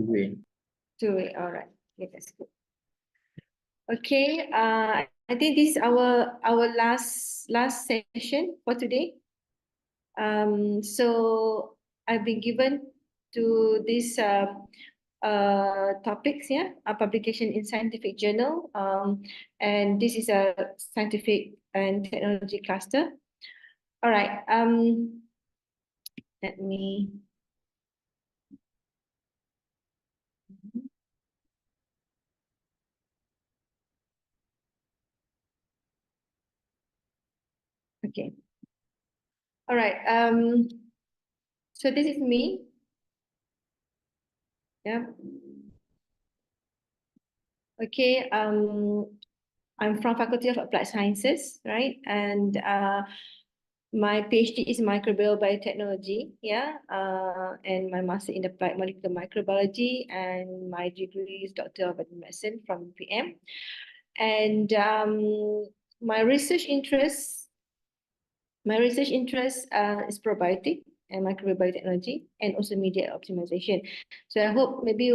2-way. Two-way, all right. Okay, that's good. Okay, I think this is our last session for today. So I've been given to this topics, yeah, a publication in scientific journal, and this is a scientific and technology cluster. All right, let me. Okay. All right. So this is me. Yeah. Okay. I'm from Faculty of Applied Sciences, right? And my PhD is microbial biotechnology, yeah. And my master in applied molecular microbiology, and my degree is Doctor of Medicine from UPM. And my research interest is probiotic and microbial biotechnology, and also media optimization. So I hope maybe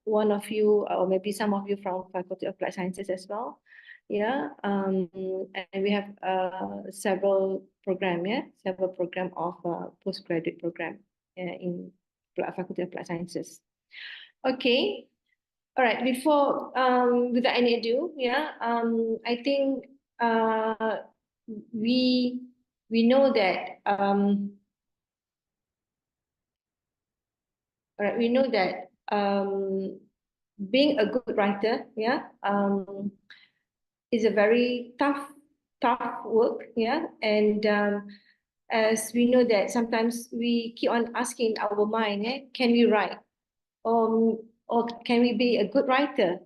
one of you, or maybe some of you from Faculty of Applied Sciences as well. Yeah, and we have several program, several program of postgraduate program in Faculty of Applied Sciences. Okay, all right. Before without any ado, I think we know that all right, we know that being a good writer, is a very tough work, and as we know that sometimes we keep on asking our mind, can we write, or can we be a good writer,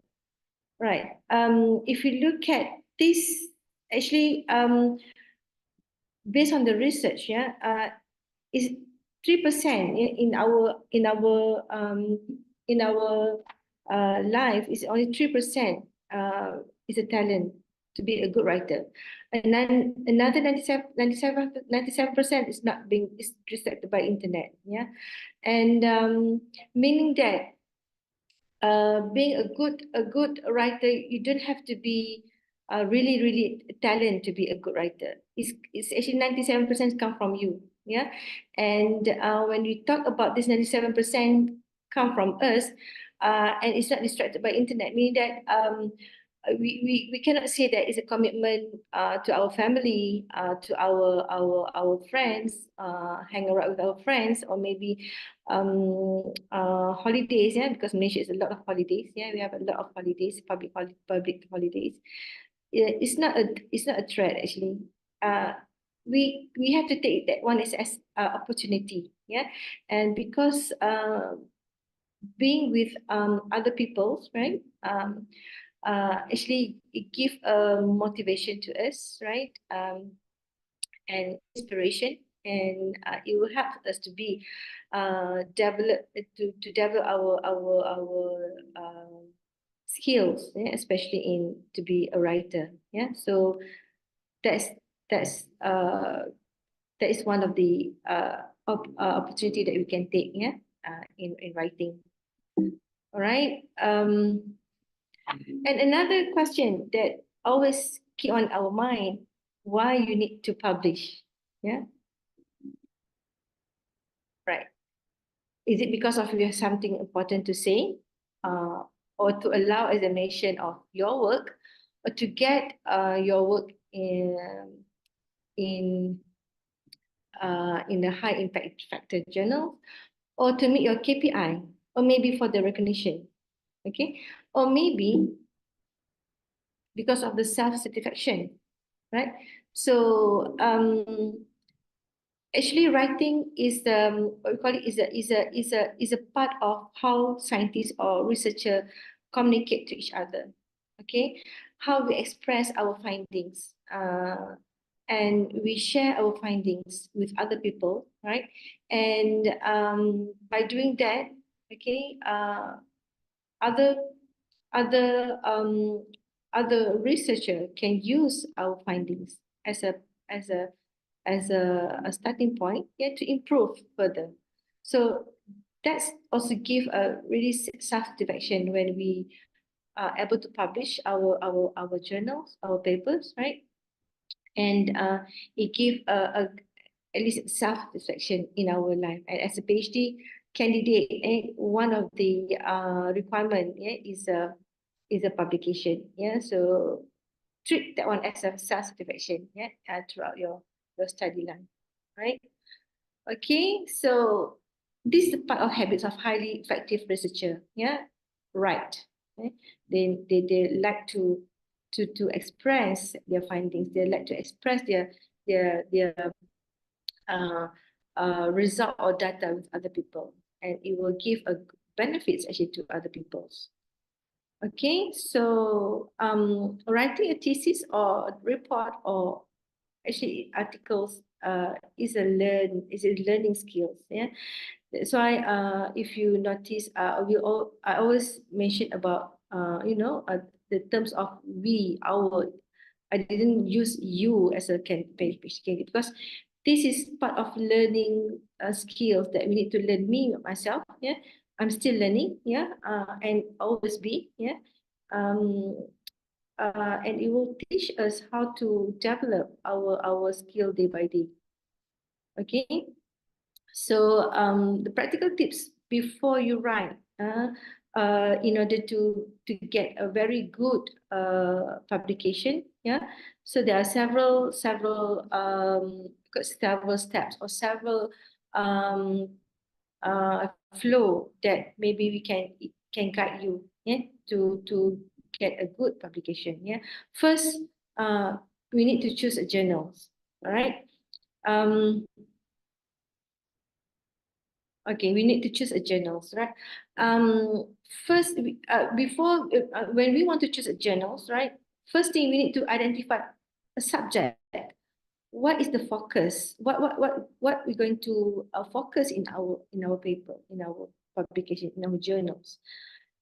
right? If we look at this, actually, based on the research, is 3% in our life, is only 3% is a talent to be a good writer, and then another 97% is not being is restricted by internet, and meaning that being a good writer, you don't have to be really talent to be a good writer. It's actually 97% come from you, and when we talk about this 97% come from us, and it's not distracted by internet, meaning that we cannot say that it's a commitment to our family, to our friends, hang around with our friends, or maybe holidays, because Malaysia is a lot of holidays, we have a lot of holidays, public holidays. It's not a threat, actually. We have to take that one as opportunity, and because being with other people, right, actually it give a motivation to us, right, and inspiration, and it will help us to be develop our skills, especially in to be a writer, so that's that's uh that is one of the opportunity that we can take, in writing. All right. And another question that always keep on our mind: why you need to publish? Yeah. Right. Is it because of you have something important to say, or to allow examination of your work, or to get your work in in a high impact factor journal, or to meet your KPI, or maybe for the recognition, okay, or maybe because of the self-satisfaction, right? So actually, writing is what we call it, is a part of how scientists or researcher communicate to each other. Okay, how we express our findings, and we share our findings with other people, right? And by doing that, okay, other other other researcher can use our findings as as a a starting point, to improve further. So that's also give a really satisfaction when we are able to publish our journals, our papers, right? And it give at least self-satisfaction in our life. And as a PhD candidate, one of the requirement, is a publication. Yeah, so treat that one as a self-satisfaction. Yeah, throughout your study life, right? Okay, so this is the part of habits of highly effective researcher. Yeah, right. Okay? They like to express their findings. They like to express their uh, result or data with other people, and it will give a benefits actually to other people's. Okay, so writing a thesis or a report or actually articles is a learning skills. Yeah, that's why if you notice I always mention about the terms of we, our. I didn't use you as a candidate because this is part of learning skills that we need to learn. Me myself, yeah, I'm still learning, yeah, and always be, yeah, um, and it will teach us how to develop our skill day by day. Okay, so the practical tips before you write, in order to get a very good publication, yeah. So there are several steps or several um, flow that maybe we can guide you, yeah, to get a good publication. Yeah, first, uh, we need to choose a journal. All right. Um, Okay, we need to choose a journals, right? First, before when we want to choose a journals, right? First thing we need to identify a subject. What is the focus? What we're going to focus in our paper, in our publication, in our journals?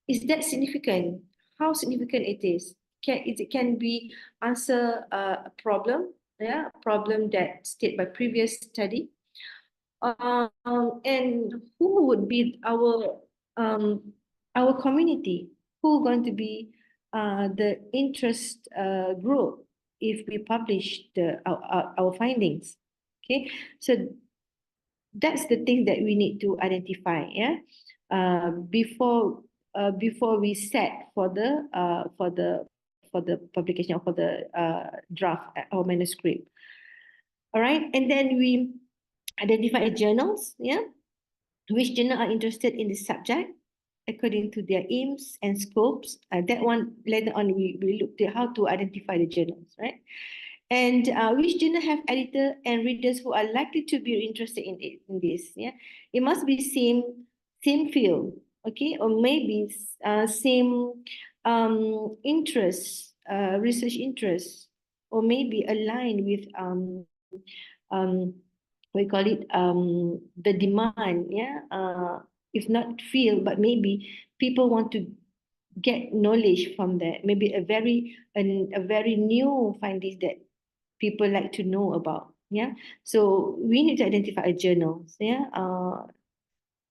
Is that significant? How significant it is? It can be answer a problem, yeah, a problem that stated by previous study, and who would be our community? Who going to be the interest group if we publish our findings? Okay, so that's the thing that we need to identify. Yeah, before we set for the publication or for the draft or manuscript. All right, and then we identify journals, yeah, which journal are interested in the subject according to their aims and scopes. That one later on we looked at how to identify the journals, right? And which journal have editor and readers who are likely to be interested in this. Yeah, it must be same field, okay, or maybe same interest, research interest, or maybe aligned with um, we call it the demand, yeah, if not feel, but maybe people want to get knowledge from that, maybe a very new findings that people like to know about, yeah. So we need to identify a journals, yeah,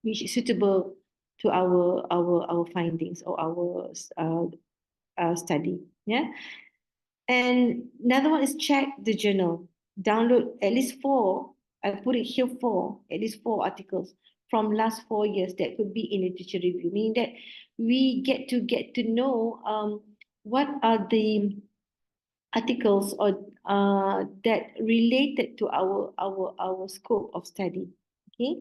which is suitable to our findings or our study, yeah. And another one is check the journal. Download at least four. I put it here at least four articles from last 4 years that could be in literature review, meaning that we get to know what are the articles or that related to our scope of study, okay,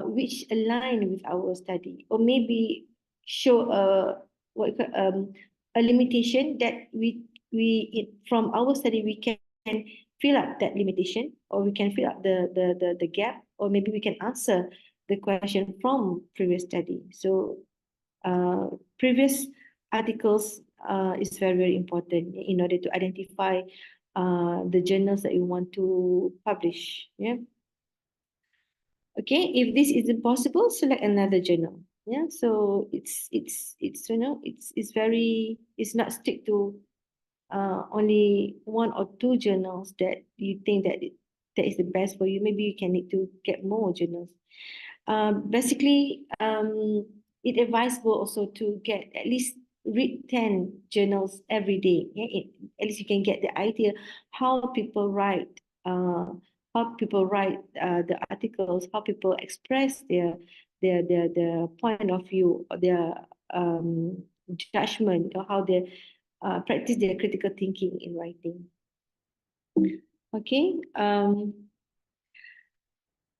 which align with our study, or maybe show a limitation that from our study we can fill up that limitation, or we can fill up the gap, or maybe we can answer the question from previous study. So previous articles is very important in order to identify the journals that you want to publish. Yeah. Okay. If this isn't possible, select another journal. Yeah. So it's it's not stick to only one or two journals that you think that is the best for you. Maybe you can need to get more journals. basically, it advisable also to get at least read 10 journals every day. Yeah? At least you can get the idea how people write, the articles, how people express their point of view, their judgment, or how they practice their critical thinking in writing. Okay.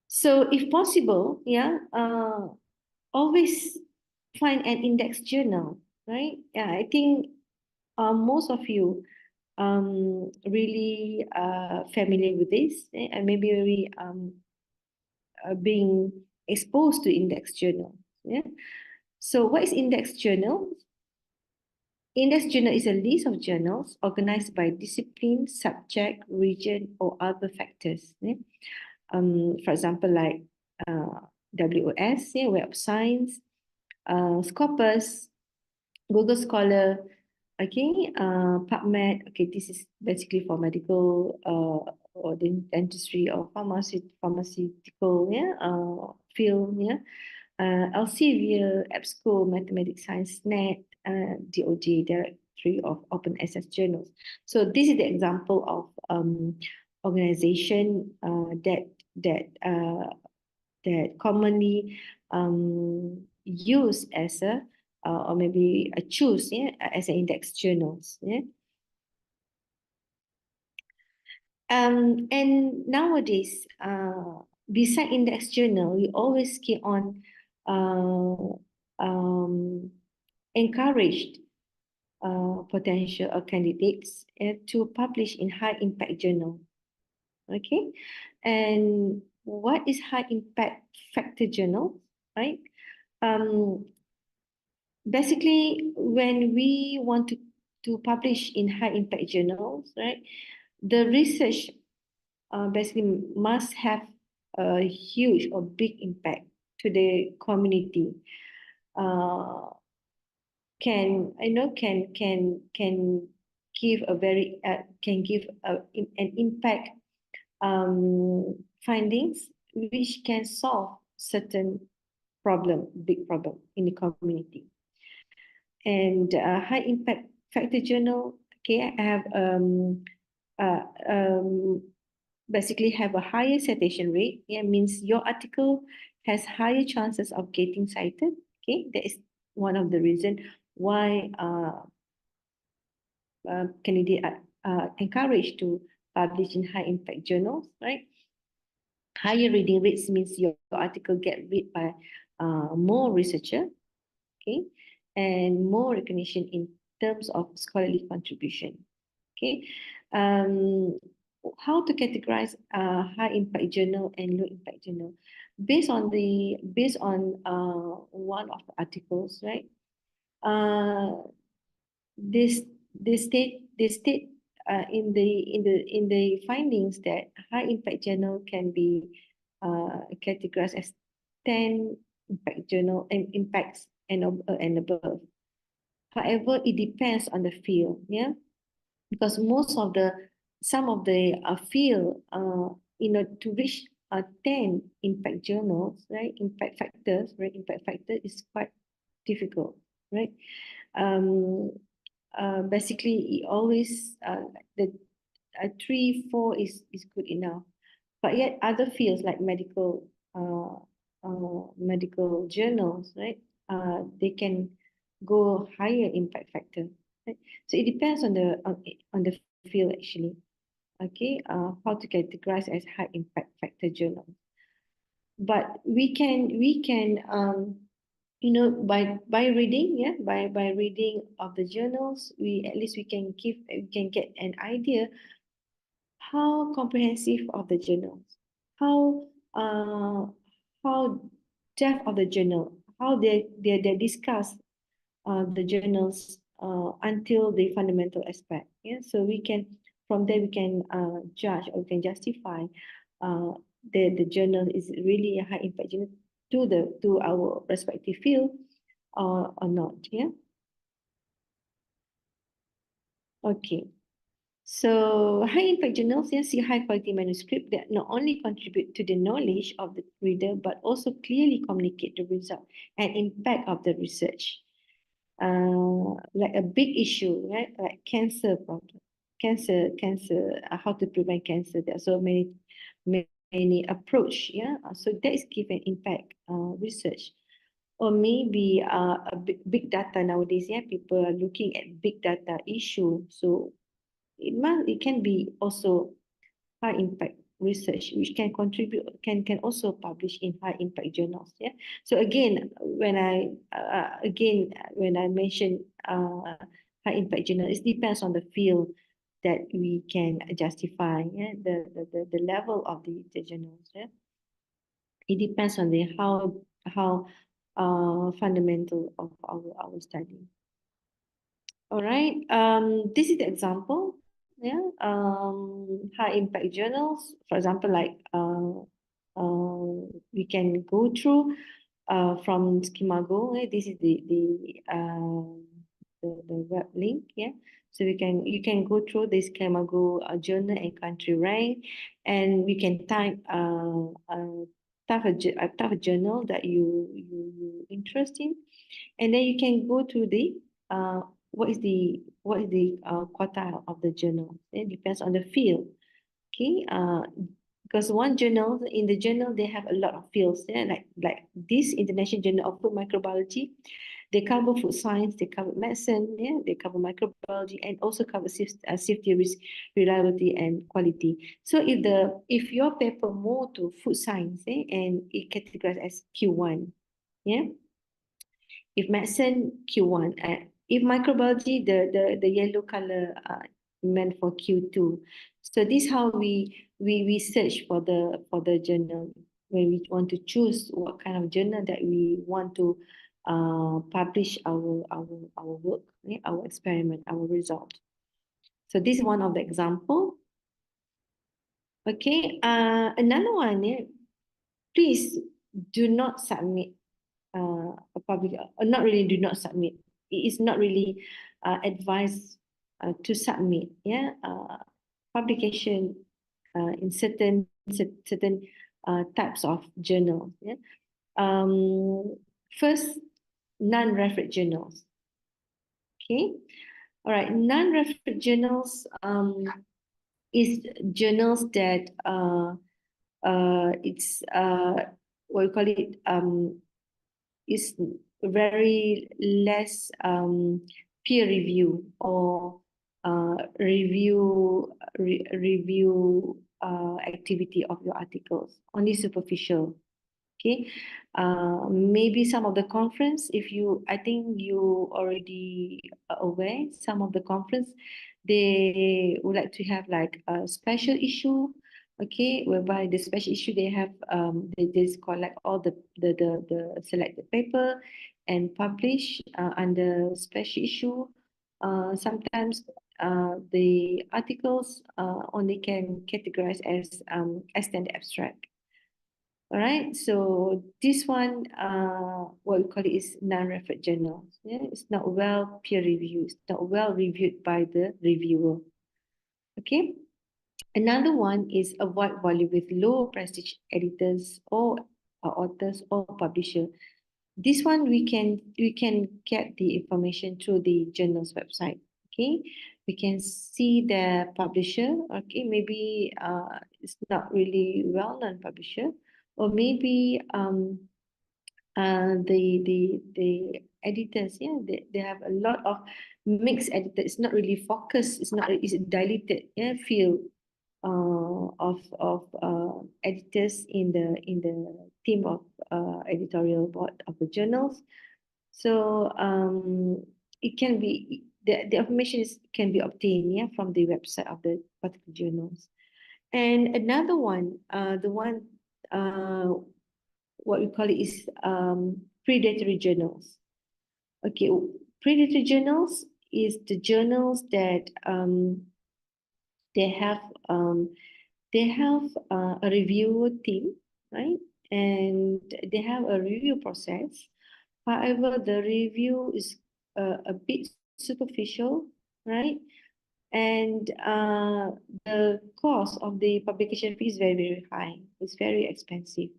So if possible, yeah, always find an index journal, right? Yeah, I think most of you really familiar with this, and maybe very being exposed to index journal. Yeah. So what is index journal? Index journal is a list of journals organized by discipline, subject, region, or other factors. Yeah? For example, like WOS, yeah, Web of Science, Scopus, Google Scholar, okay, PubMed. Okay, this is basically for medical or dentistry or pharmaceutical, yeah, field, yeah. Elsevier, EBSCO, Mathematics Science Net, DOJ, Directory of Open Access Journals. So this is the example of organization that commonly used as a or maybe choose, yeah, as an index journals. Yeah. And nowadays, beside index journal, we always keep on encouraged potential candidates to publish in high impact journal. Okay, and what is high impact factor journal, right? Basically, when we want to publish in high impact journals, right, the research basically must have a huge or big impact to the community. Can give a very an impact findings which can solve certain big problem in the community. And high impact factor journal, okay, I have uh, um, basically have a higher citation rate. Yeah, means your article has higher chances of getting cited. Okay, that is one of the reason why candidates are encouraged to publish in high impact journals, right? Higher reading rates means your article get read by more researcher, okay, and more recognition in terms of scholarly contribution. Okay, how to categorize high impact journal and low impact journal based on one of the articles, right? This they state in the findings that high impact journal can be categorized as 10 impact journal and impacts and above. However, it depends on the field, yeah, because some of the field, to reach 10 impact journals, right, impact factors, right, impact factor is quite difficult, right? Basically, it always the 3, 4 is good enough, but yet other fields like medical journals, right? They can go higher impact factor. Right? So it depends on the field actually. Okay, how to categorize as high impact factor journal. But we can by reading, yeah, by reading of the journals, we at least we can get an idea how comprehensive of the journals, how uh how depth of the journal, how they discuss the journals until the fundamental aspect. Yeah, so we can from there we can judge or we can justify uh, the journal is really a high impact journal to our respective field or not. Yeah. Okay. So high impact journals, see high quality manuscript that not only contribute to the knowledge of the reader, but also clearly communicate the result and impact of the research. Like a big issue, right? Like cancer problem, how to prevent cancer. There are so many approach, So that is given impact research. Or maybe a big data nowadays, people are looking at big data issue. So it can be also high impact research which can contribute can also publish in high impact journals. So again when I mention high impact journal, it depends on the field that we can justify the level of the journals. It depends on the how fundamental of our study. All right. This is the example. High impact journals. For example, like we can go through from Schemago. This is the web link. So you can go through this Schemago journal and country rank, and we can type type a journal that you interest in, and then you can go to the what is the quartile of the journal. It depends on the field. Okay. Because one journal, in the journal they have a lot of fields. Like this International Journal of Food Microbiology, they cover food science, they cover medicine, they cover microbiology, and also cover safety, risk, reliability, and quality. So if your paper more to food science, and it categorized as Q1, if medicine, Q1. If microbiology, the yellow color meant for Q2. So this how we search for the journal when we want to choose what kind of journal that we want to publish our work, our experiment, our result. So this is one of the example. Okay, another one, please do not submit a public, not really do not submit. It is not really advised to submit, publication in certain types of journals. First, non-referred journals. Okay, all right. Non-referred journals is journals that it's what we call it is very less peer review or review activity of your articles, only superficial. Okay, maybe some of the conference, I think you already are aware, some of the conference, they would like to have like a special issue, okay, whereby the special issue they have, they just collect all the selected paper and publish under special issue. Sometimes the articles only can categorize as extended abstract. All right, so this one, what we call it is non-referred journals. It's not well peer reviewed, it's not well reviewed by the reviewer. Okay, another one is avoid volume with low prestige editors or authors or publisher. This one we can get the information through the journal's website. Okay, we can see the publisher. Okay, maybe it's not really well-known publisher, or maybe the editors, they have a lot of mixed editors. It's not really focused. It's diluted field of editors in the team of editorial board of the journals. So it can be the information can be obtained from the website of the particular journals. And another one, the one what we call it is predatory journals. Okay, predatory journals is the journals that they have a review team, right? And they have a review process. However, the review is a bit superficial, right? And the cost of the publication fee is very, very high. It's very expensive.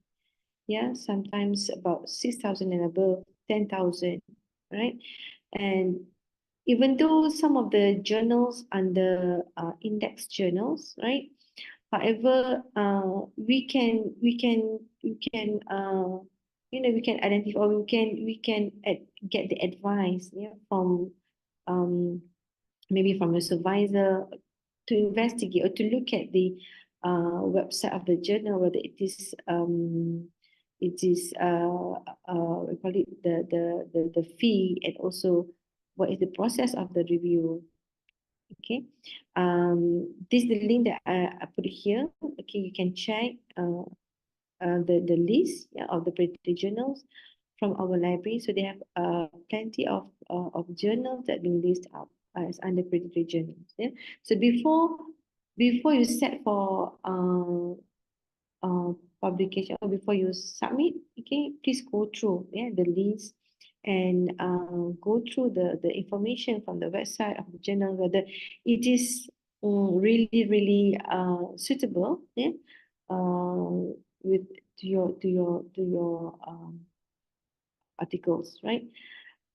Yeah, sometimes about 6,000 and above, 10,000, right? And even though some of the journals under index journals, right? However, we can identify, or get the advice, yeah, from um, maybe from a supervisor, to investigate or to look at the website of the journal, whether it is we call it the fee, and also what is the process of the review. Okay, this is the link that I put here. Okay, you can check the list, yeah, of the predatory journals from our library. So they have plenty of journals that been listed out as under predatory journals. Yeah. So before you set for publication, or before you submit, okay, please go through, yeah, the list, and go through the information from the website of the journal, whether it is really suitable, yeah, with to your articles, right?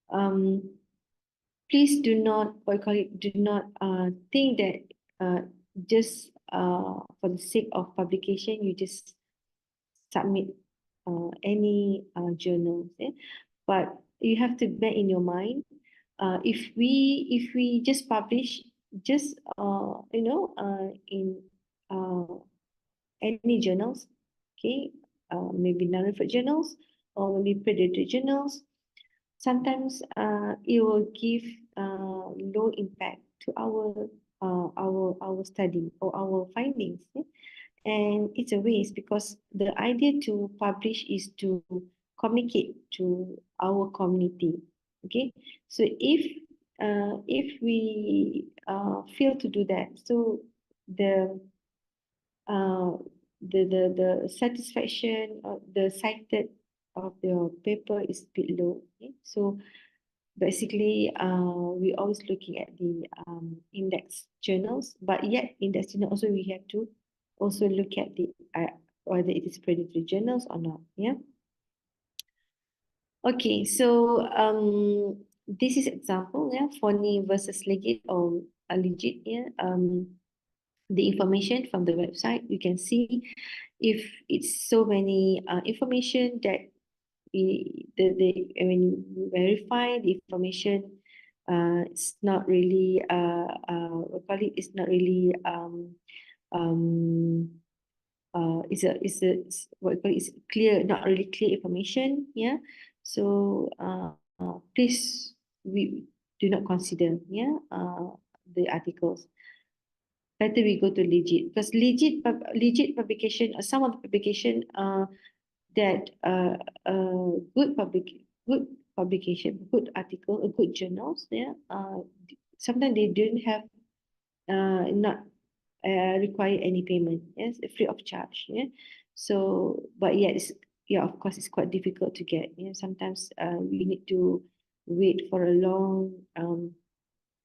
Um, Please do not, what you call it, do not think that just for the sake of publication, you just submit any journals. Yeah? But you have to bear in your mind, if we just publish just in uh, any journals, okay, maybe non-referred journals or maybe predatory journals, sometimes it will give low impact to our study or our findings. Yeah? And it's a waste, because the idea to publish is to communicate to our community. Okay, so if we fail to do that, so the uh, the satisfaction of the cited of your paper is a bit low. Okay? So basically, we always looking at the index journals, but yet index journal also we have to also look at the whether it is predatory journals or not. Yeah. Okay, so this is example, yeah, phony versus legit or legit. Yeah. The information from the website, you can see if it's so many information that when you verify the information, it's not really what call it, it's not really um it's what you call it, it's clear, not really clear information. Yeah. So please, we do not consider, yeah, the articles. Better we go to legit, because legit publication, some of the publication that good publication, good article, a good journals, yeah, sometimes they don't have not require any payment, yes, free of charge, yeah. So but yeah, it's, yeah, of course it's quite difficult to get, yeah. Sometimes we need to wait for a long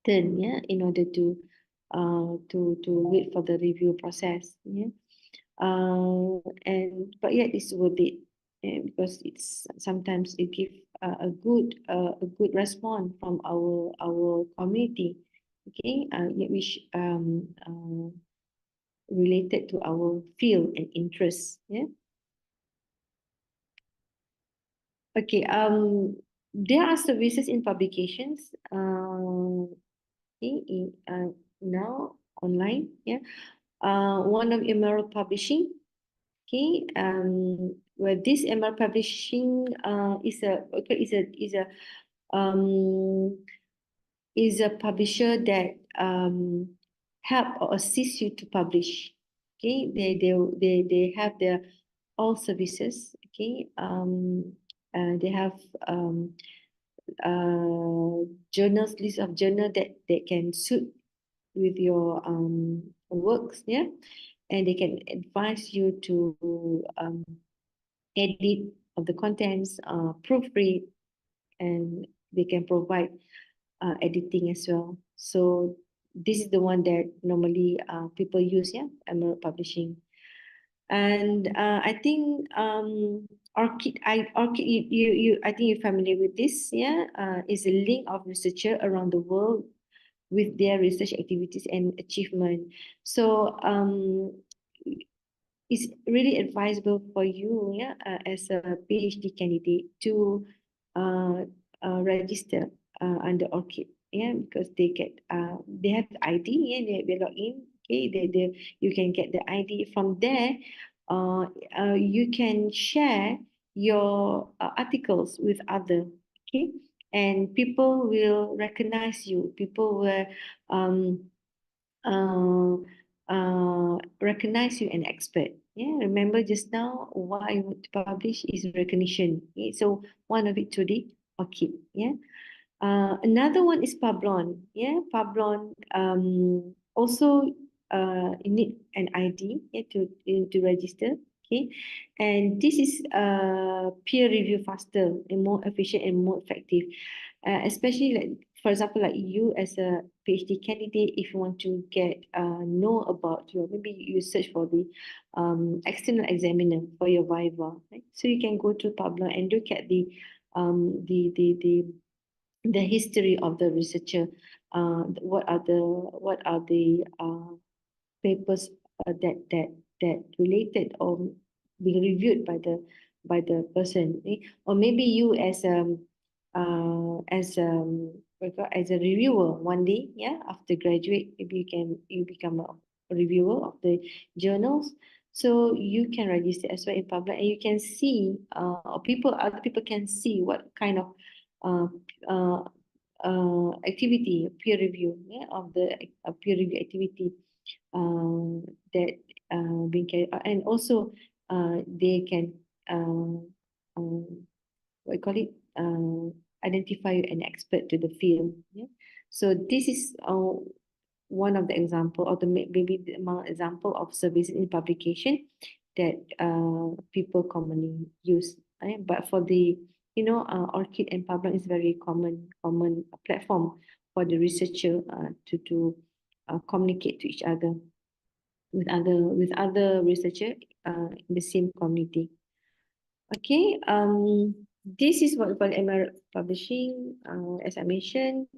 turn, yeah, in order to wait for the review process, yeah. And but yet it's worth it, because it's sometimes it give a good response from our community, okay, which related to our field and interest, yeah. Okay, there are services in publications, now online, yeah. One of Emerald Publishing. Okay, where this Emerald Publishing um is a publisher that help or assist you to publish. Okay, they have their all services. Okay, they have um journals, list of journal that can suit with your works, yeah, and they can advise you to edit of the contents, proofread, and they can provide editing as well. So this is the one that normally people use, yeah, Emerald Publishing. And I think ORCID, I think you're familiar with this, yeah, is a link of researcher around the world with their research activities and achievement. So it's really advisable for you, yeah, as a PhD candidate to uh, register under ORCID, yeah, because they have the ID, yeah, they log in, okay, you can get the ID from there. Uh, you can share your articles with other, okay, and people will recognize you. People will um, uh, recognize you an expert. Yeah, remember just now what I would publish is recognition. Okay? So one of it today, ORCID. Yeah. Another one is Pablon. Yeah, Pablon. Also, you need an ID, yeah, to register. Okay, and this is peer review faster and more efficient and more effective. Especially like, for example, like you as a PhD candidate, if you want to get know about your, maybe you search for the external examiner for your Viva, right? So you can go to Pablon and look at the history of the researcher. What are the papers that related or being reviewed by the person, eh? Or maybe you as a reviewer one day, yeah, after graduate, maybe you become a reviewer of the journals. So you can register as well in public, and you can see or other people can see what kind of uh, uh, activity, peer review, yeah, of the peer review activity that being carried out, and also they can what you call it, identify an expert to the field. Yeah? So this is one of the example, or the maybe the among example of services in publication that people commonly use. Right? But for the ORCID and Pablo is very common platform for the researcher to communicate to each other with other researcher in the same community. Okay, this is what we call MR publishing. As I mentioned,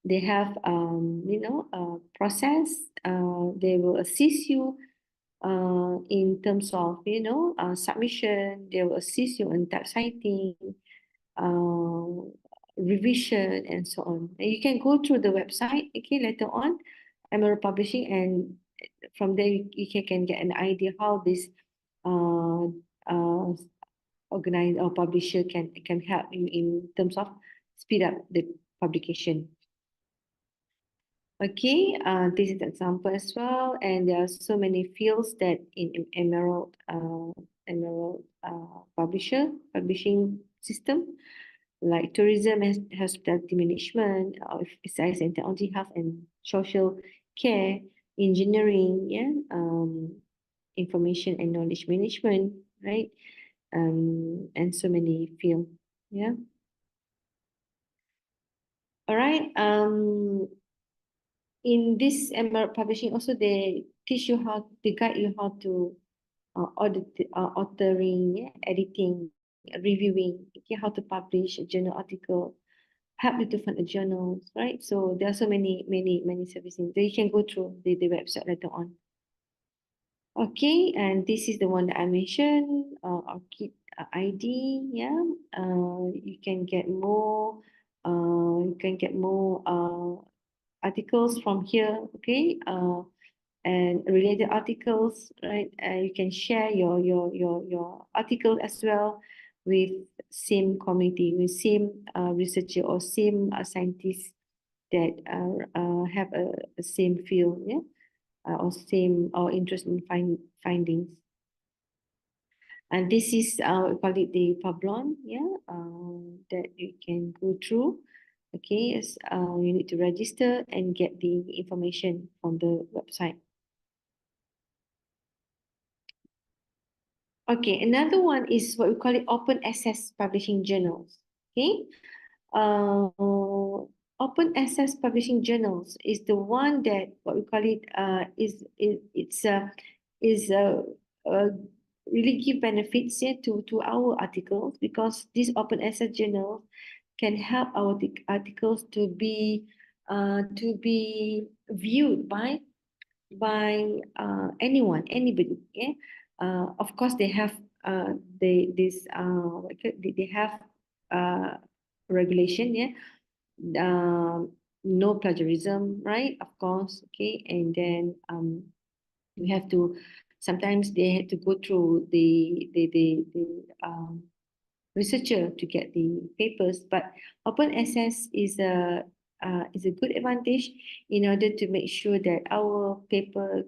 they have process. They will assist you in terms of submission. They will assist you in typesetting, uh, revision, and so on. And you can go through the website, okay, later on, Emerald Publishing, and from there you can get an idea how this uh, uh, organizer or publisher can help you in terms of speed up the publication. Okay, this is an example as well, and there are so many fields that in Emerald publishing system, like tourism and hospitality management, science and technology, health and social care, engineering, yeah, information and knowledge management, right, and so many fields, yeah. All right. In this Emerald Publishing, also they teach you how, they guide you how to authoring, yeah, editing, reviewing, okay, how to publish a journal article, help you to find a journal, right? So there are so many services that you can go through the website later on. Okay, and this is the one that I mentioned, ORCID ID, yeah. You can get more, articles from here, okay, and related articles, right? You can share your article as well with same community, with same researcher or same scientists that have a same field, yeah, or same or interest in findings. And this is we call it the Pablon, yeah, that you can go through. Okay, yes, you need to register and get the information from the website. Okay, another one is what we call it open access publishing journals. Okay, open access publishing journals is the one that what we call it is really give benefits to our articles, because this open access journal can help our articles to be viewed by anybody. Yeah, of course they have they have uh, regulation. Yeah, no plagiarism, right? Of course, okay. And then we have to, sometimes they have to go through the researcher to get the papers, but open access is a good advantage in order to make sure that our paper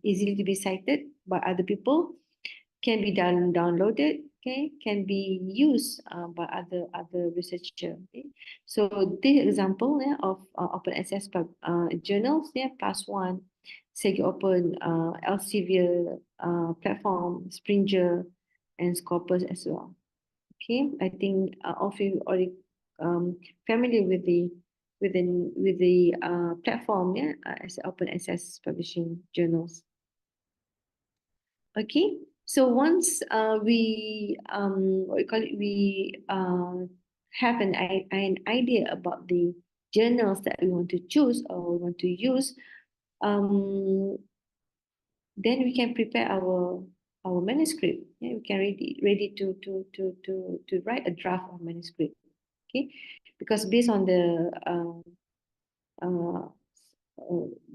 easily to be cited by other people, can be downloaded, okay, can be used by other researcher. Okay? So this example, yeah, of open access journals, yeah, PLOS ONE, Segi Open, Elsevier platform, Springer, and Scopus as well. Okay, I think all of you already familiar with the platform, yeah, as open access publishing journals. Okay, so once what we call it, we have an idea about the journals that we want to choose or want to use, um, then we can prepare our manuscript. Yeah, we can ready to write a draft of manuscript. Okay, because based on the uh,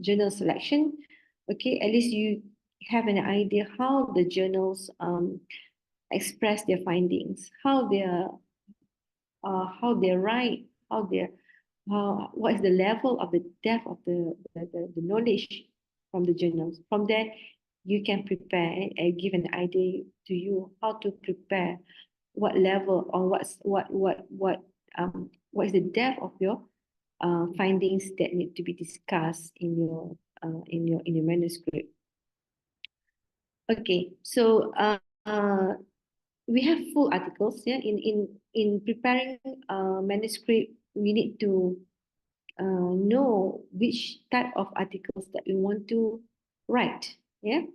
journal selection, okay, at least you have an idea how the journals express their findings, how they write, what is the level of the depth of the knowledge from the journals. From there, you can prepare and give an idea to you how to prepare, what level or what is the depth of your findings that need to be discussed in your manuscript. Okay, so we have full articles. Yeah, in preparing manuscript, we need to know which type of articles that we want to write. Yeah,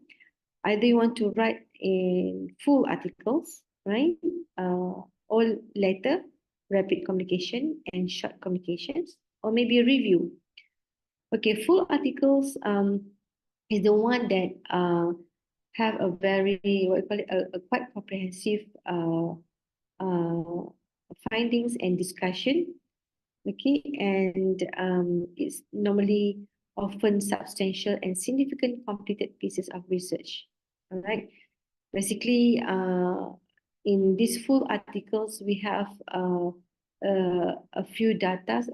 either you want to write in full articles, right? Or letter, rapid communication, and short communications, or maybe a review. Okay, full articles is the one that have a very, what you call it, a quite comprehensive uh, findings and discussion. Okay, and it's normally often substantial and significant completed pieces of research. All right, basically, in these full articles, we have a few datas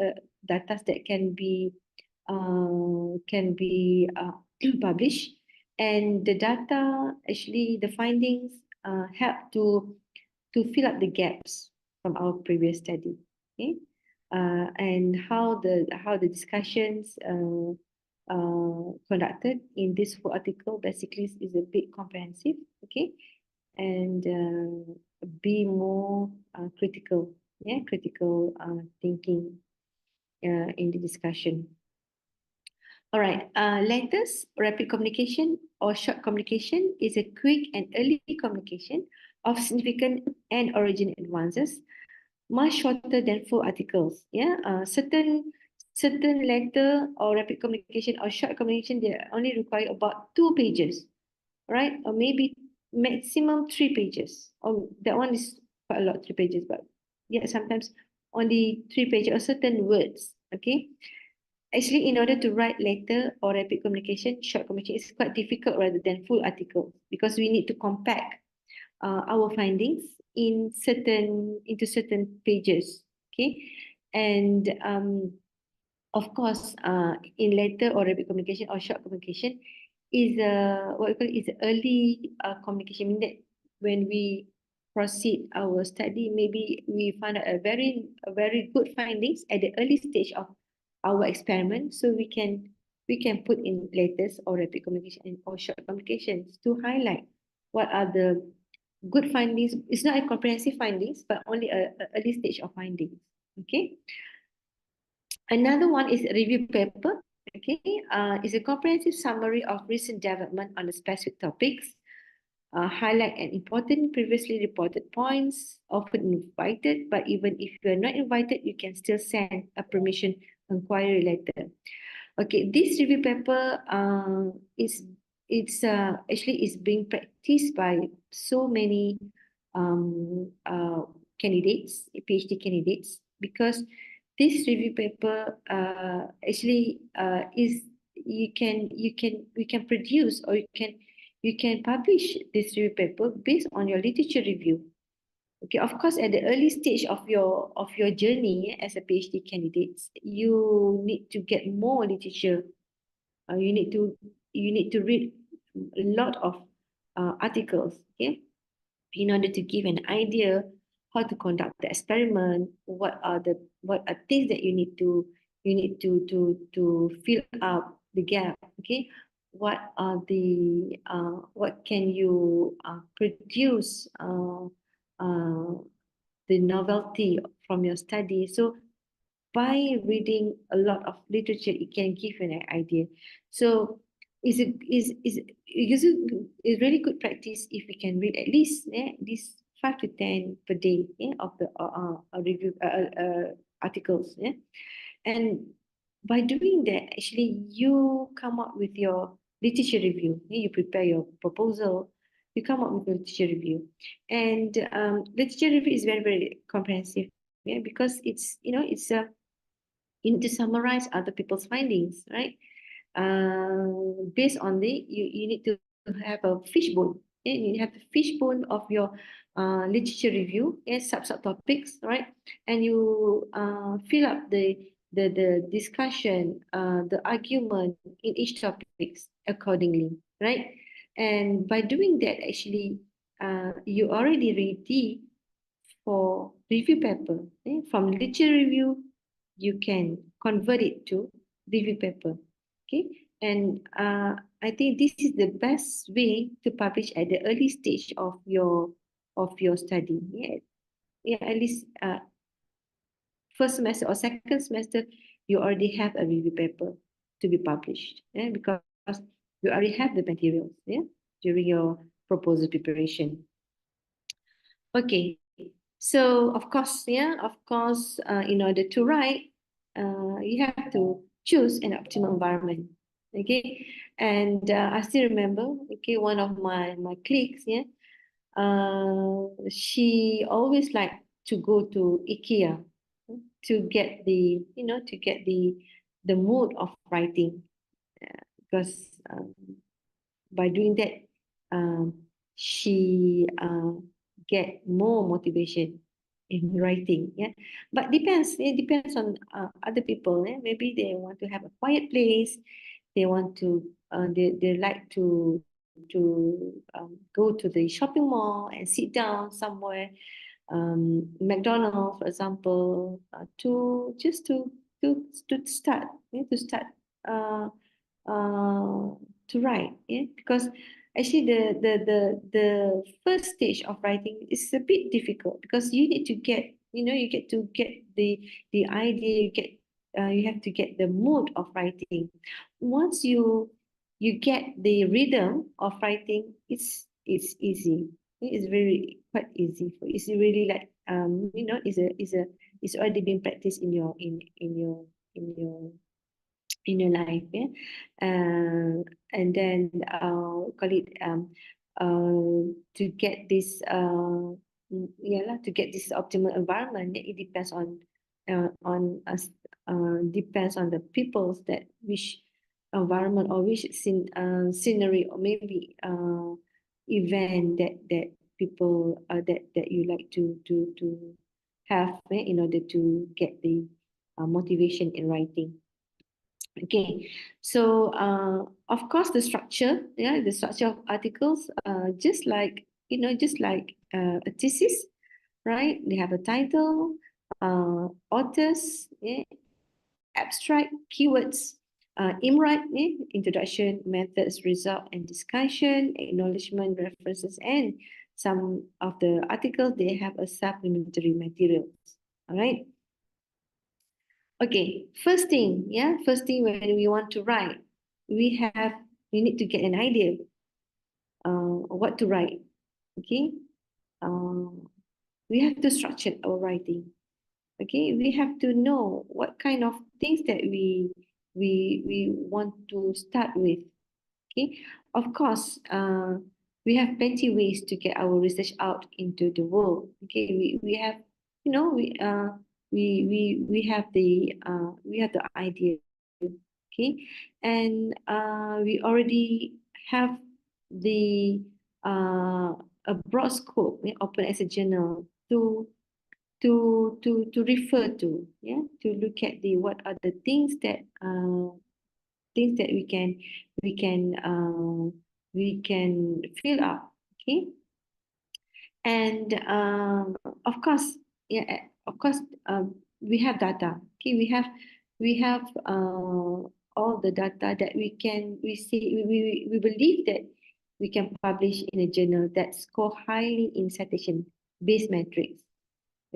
that can be published, and the data, actually the findings help to fill up the gaps from our previous study. Okay, and how the discussions conducted in this full article basically is a bit comprehensive. Okay, and be more critical, yeah, critical thinking in the discussion. All right, letters, rapid communication or short communication is a quick and early communication of significant and origin advances, much shorter than full articles. Yeah, certain letter or rapid communication or short communication, they only require about 2 pages, right? Or maybe maximum 3 pages. Or that one is quite a lot, 3 pages, but yeah, sometimes only 3 pages or certain words. Okay. Actually, in order to write letter or rapid communication, short communication is quite difficult rather than full article, because we need to compact our findings into certain pages. Okay, and of course, in letter or rapid communication or short communication is what we call it, is early communication. Mean that when we proceed our study, maybe we find out a very good findings at the early stage of our experiment, so we can put in letters or rapid communication or short communications to highlight what are the good findings. It's not a comprehensive findings, but only a early stage of findings. Okay. Another one is a review paper. Okay, is a comprehensive summary of recent development on the specific topics. Highlight an important previously reported points, often invited, but even if you are not invited, you can still send a permission inquiry letter. Okay, this review paper actually is being practiced by so many candidates, PhD candidates, because this review paper actually is we can produce, or you can publish this review paper based on your literature review. Okay, of course, at the early stage of your journey as a PhD candidate, you need to get more literature. You need to read a lot of articles, okay, in order to give an idea how to conduct the experiment. What are things that you need to fill up the gap, okay? What can you produce the novelty from your study? So by reading a lot of literature, it can give you an idea. So is really good practice if we can read at least this 5 to 10 per day of the review articles. And by doing that, actually, you come up with your literature review. You prepare your proposal, you come up with a literature review. And literature review is very, very comprehensive. Because you need to summarize other people's findings, right? Based on you need to have a fishbone. You have a fishbone of your literature review, subtopics, right? And you fill up the discussion, the argument in each topics accordingly, right? And by doing that, actually, you already ready for review paper. From literature review, you can convert it to review paper. Okay, and I think this is the best way to publish at the early stage of your study. At least first semester or second semester, you already have a review paper to be published. Because you already have the materials. During your proposal preparation. Okay, so of course, in order to write, you have to choose an optimal environment. Okay, and I still remember. Okay, one of my colleagues, she always like to go to IKEA to get the mood of writing, because by doing that, um, she get more motivation in writing. But depends. It depends on other people. Maybe they want to have a quiet place. They want to. They like to go to the shopping mall and sit down somewhere. McDonald's, for example, to just to start. To start. Uh, to write, because actually the first stage of writing is a bit difficult, because you need to get you get to get the idea, you have to get the mood of writing. Once you get the rhythm of writing, it's easy. It's very quite easy for it's really like it's already been practiced in in your in your life. And then call it to get this to get this optimal environment. It depends on us, depends on the people's that which environment or which scenery, or maybe event that people that you like to have in order to get the motivation in writing. Okay, so of course the structure of articles, just like a thesis, right? They have a title, authors, abstract, keywords, IMRAT, introduction, methods, result, and discussion, acknowledgement, references, and some of the articles they have a supplementary materials. All right. Okay, first thing, when we want to write, we need to get an idea what to write. Okay, um, we have to structure our writing. Okay, we have to know what kind of things that we want to start with. Okay, of course, we have plenty ways to get our research out into the world. Okay, we have, you know, we have the idea. Okay, and we already have the a broad scope, open as a journal to refer to, to look at the what are the things that we can uh, we can fill up. Okay, and of course, yeah, of course, we have data. Okay, we have all the data that we believe that we can publish in a journal that score highly in citation based metrics.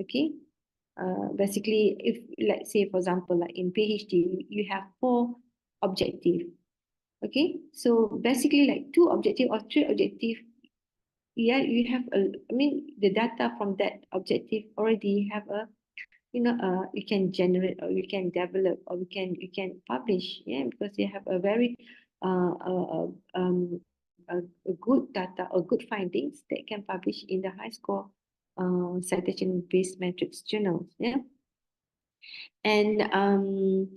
Okay, basically, if let's say for example, like in PhD, you have 4 objectives. Okay, so basically like 2 objective or 3 objective, you have I mean the data from that objective already have a, you can generate or you can develop or you can publish, because you have a very uh, uh, uh, um, a good data or good findings that can publish in the high score citation based metrics journals. And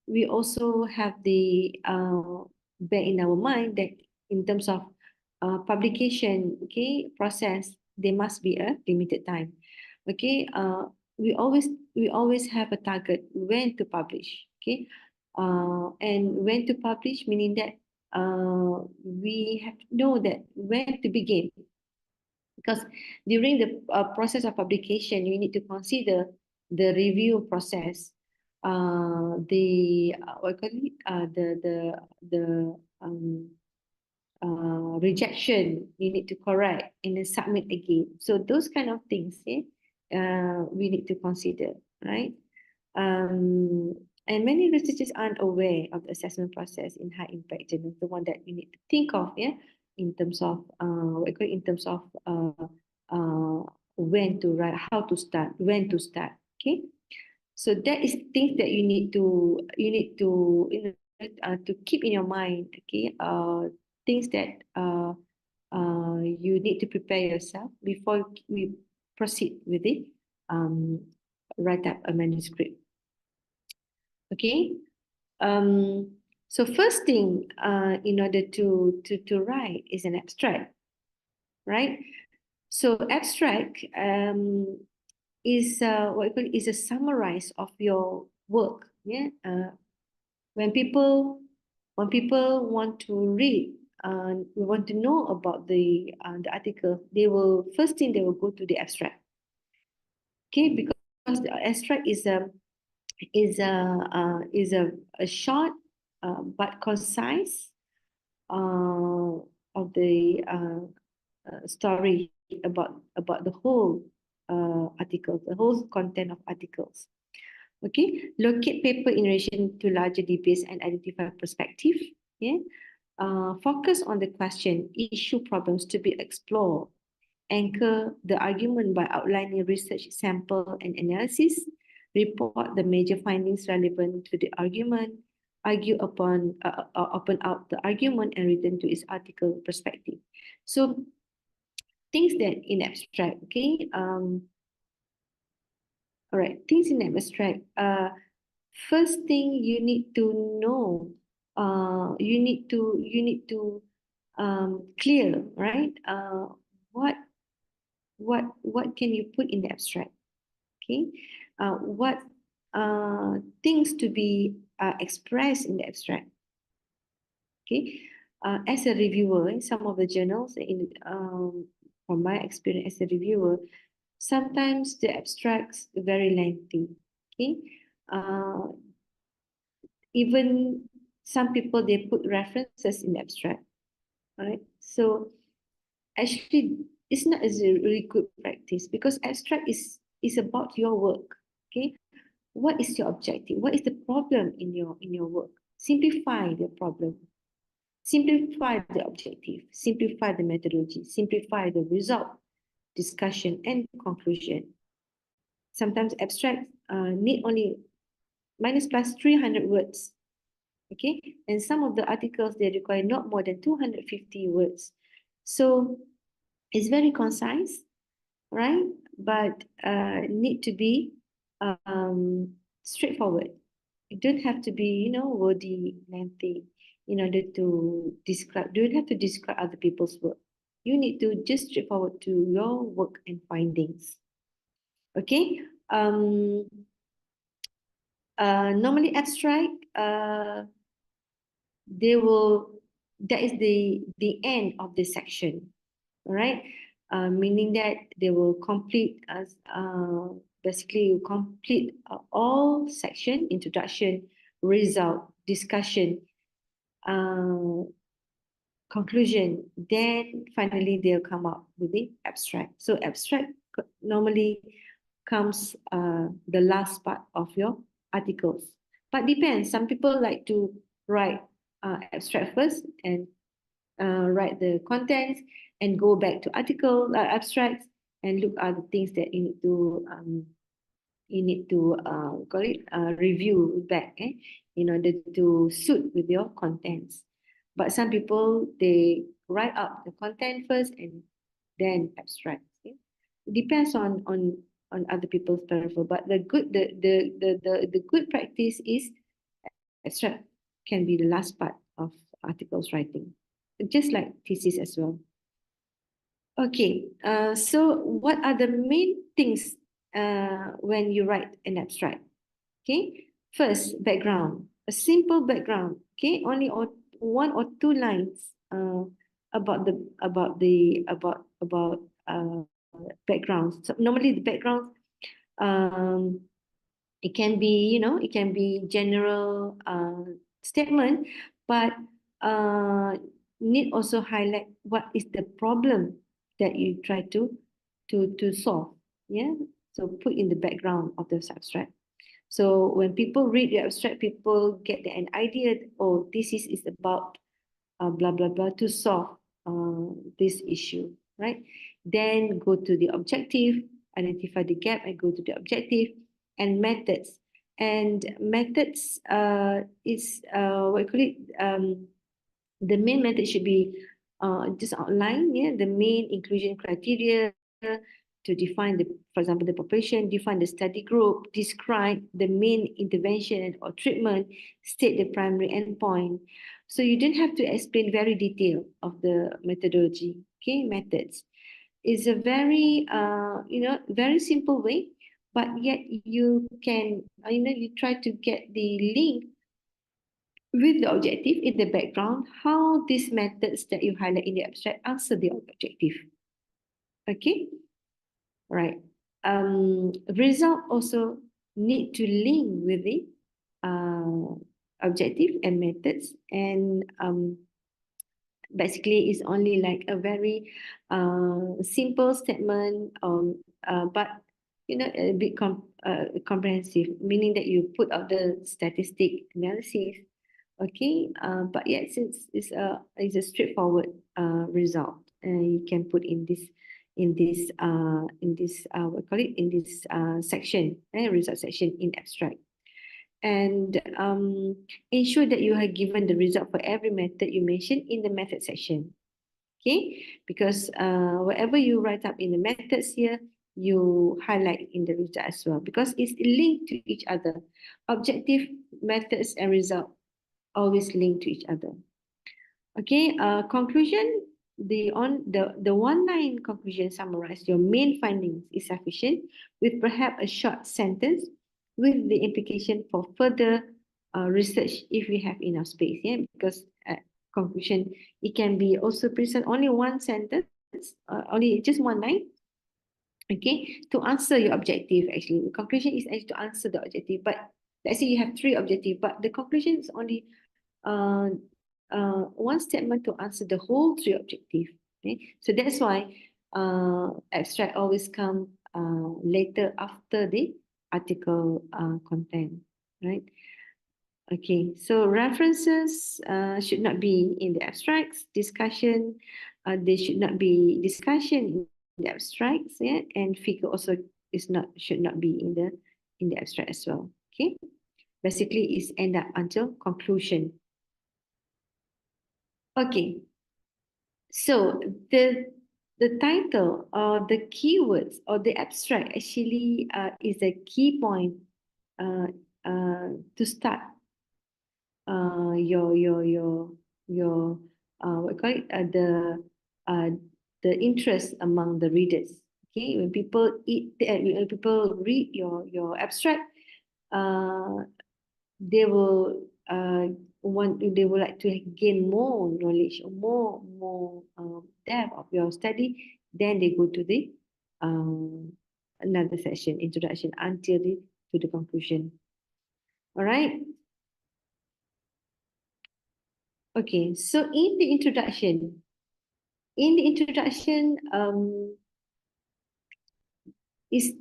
we also have the bear in our mind that in terms of publication, okay, process, there must be a limited time. Okay, we always have a target when to publish. Okay, and when to publish, meaning that we have to know that when to begin, because during the process of publication, you need to consider the review process, the what call it, the rejection you need to correct and then submit again. So those kind of things, we need to consider, right? Um, and many researchers aren't aware of the assessment process in high impact journals, the one that you need to think of, in terms of in terms of uh, when to write, how to start, when to start. Okay, so that is things that to keep in your mind. Okay, things that you need to prepare yourself before we proceed with it. Um, write up a manuscript. Okay. Um, so first thing, in order to write is an abstract, right? So abstract is what you call it, is a summarize of your work. Yeah. When people want to read, we want to know about the article, they will go to the abstract. Okay, because the abstract is a short but concise of the story about the whole article, the whole content of articles. Okay, locate paper in relation to larger debates and identify perspective. Yeah, focus on the question, issue, problems to be explored. Anchor the argument by outlining research sample and analysis. Report the major findings relevant to the argument. Argue upon open out the argument and return to its article perspective. So things that in abstract, okay. All right, things in abstract. First thing you need to know, you need to clear, right? What what can you put in the abstract? Okay, what things to be expressed in the abstract? Okay, as a reviewer, in some of the journals, from my experience as a reviewer, sometimes the abstracts are very lengthy. Okay, uh, even some people they put references in the abstract, right? So actually, it's not a really good practice because abstract is about your work. Okay, what is your objective? What is the problem in your work? Simplify the problem. Simplify the objective. Simplify the methodology. Simplify the result, discussion, and conclusion. Sometimes abstracts need only minus plus 300 words. Okay, and some of the articles they require not more than 250 words. So it's very concise, right? But need to be straightforward. You don't have to be, wordy, lengthy in order to describe. You don't have to describe other people's work. You need to just straightforward to your work and findings. Okay. Normally abstract. They will. That is the end of the section. All right. Meaning that they will complete as basically complete all section, introduction, result, discussion, conclusion, then finally they'll come up with the abstract. So abstract normally comes the last part of your articles, but depends. Some people like to write abstract first and write the contents and go back to article abstracts and look at the things that you need to call it review back in order to suit with your contents. But some people they write up the content first and then abstract. Okay? It depends on other people's preference. But the good practice is abstract can be the last part of articles writing, just like thesis as well. Okay, so what are the main things when you write an abstract? Okay, first, background. A simple background. Okay, only one or two lines about backgrounds. So normally the background, it can be it can be general statement, but need also highlight what is the problem that you try to solve. Yeah, so put in the background of the abstract. So when people read the abstract, people get an idea. Oh, this is about blah blah blah to solve this issue, right? Then go to the objective, identify the gap, and go to the objective and methods. And methods is what you call it. The main method should be just outline, yeah, the main inclusion criteria to define the, for example, the population, define the study group, describe the main intervention or treatment, state the primary endpoint. So you don't have to explain very detailed of the methodology, okay, methods. It's a very, very simple way, but yet you can, you try to get the link with the objective in the background, how these methods that you highlight in the abstract answer the objective. Okay, right. Result also need to link with the objective and methods, and basically it's only like a very simple statement, but a bit comprehensive, meaning that you put out the statistic analysis. Okay, but yes, it's a straightforward result, and you can put in this what call it, in this section, result section in abstract, and ensure that you have given the result for every method you mentioned in the method section. Okay, because whatever you write up in the methods here, you highlight in the result as well, because it's linked to each other. Objective, methods, and result always linked to each other. Okay, conclusion, the one line conclusion summarize your main findings is sufficient, with perhaps a short sentence with the implication for further research if we have enough space. Yeah, because conclusion, it can be also present only one sentence, only just one line. Okay, to answer your objective. Actually, the conclusion is actually to answer the objective. But let's say you have 3 objectives, but the conclusion is only one statement to answer the whole 3 objectives. Okay, so that's why abstract always come later after the article content, right? Okay, so references should not be in the abstracts. Discussion, they should not be discussion in the abstracts, yeah, and figure also should not be in the abstract as well. Okay, basically is end up until conclusion. Okay, so the title or the keywords or the abstract actually is a key point uh, to start your what you call it uh, the interest among the readers. Okay, when when people read your abstract, uh, they will they will like to gain more knowledge or more depth of your study. Then they go to the another session, introduction, until to the conclusion. All right. Okay, so in the introduction, is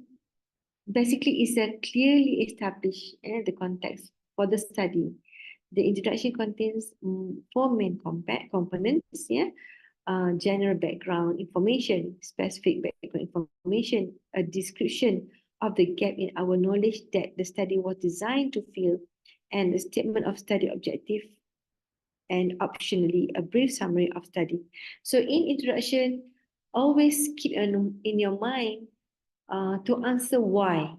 basically is a clearly established the context for the study. The introduction contains four main components. Yeah, general background information, specific background information, a description of the gap in our knowledge that the study was designed to fill, and a statement of study objective, and optionally a brief summary of study. So in introduction, always keep in your mind to answer why.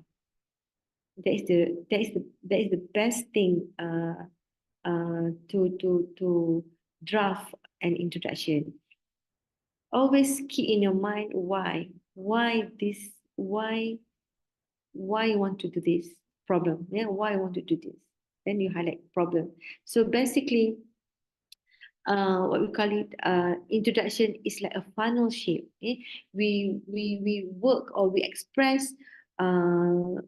That is the best thing to draft an introduction. Always keep in your mind why this, why you want to do this problem. Yeah, why you want to do this. Then you highlight problem. So basically, what we call it, introduction is like a funnel shape. Okay? We work or we express uh,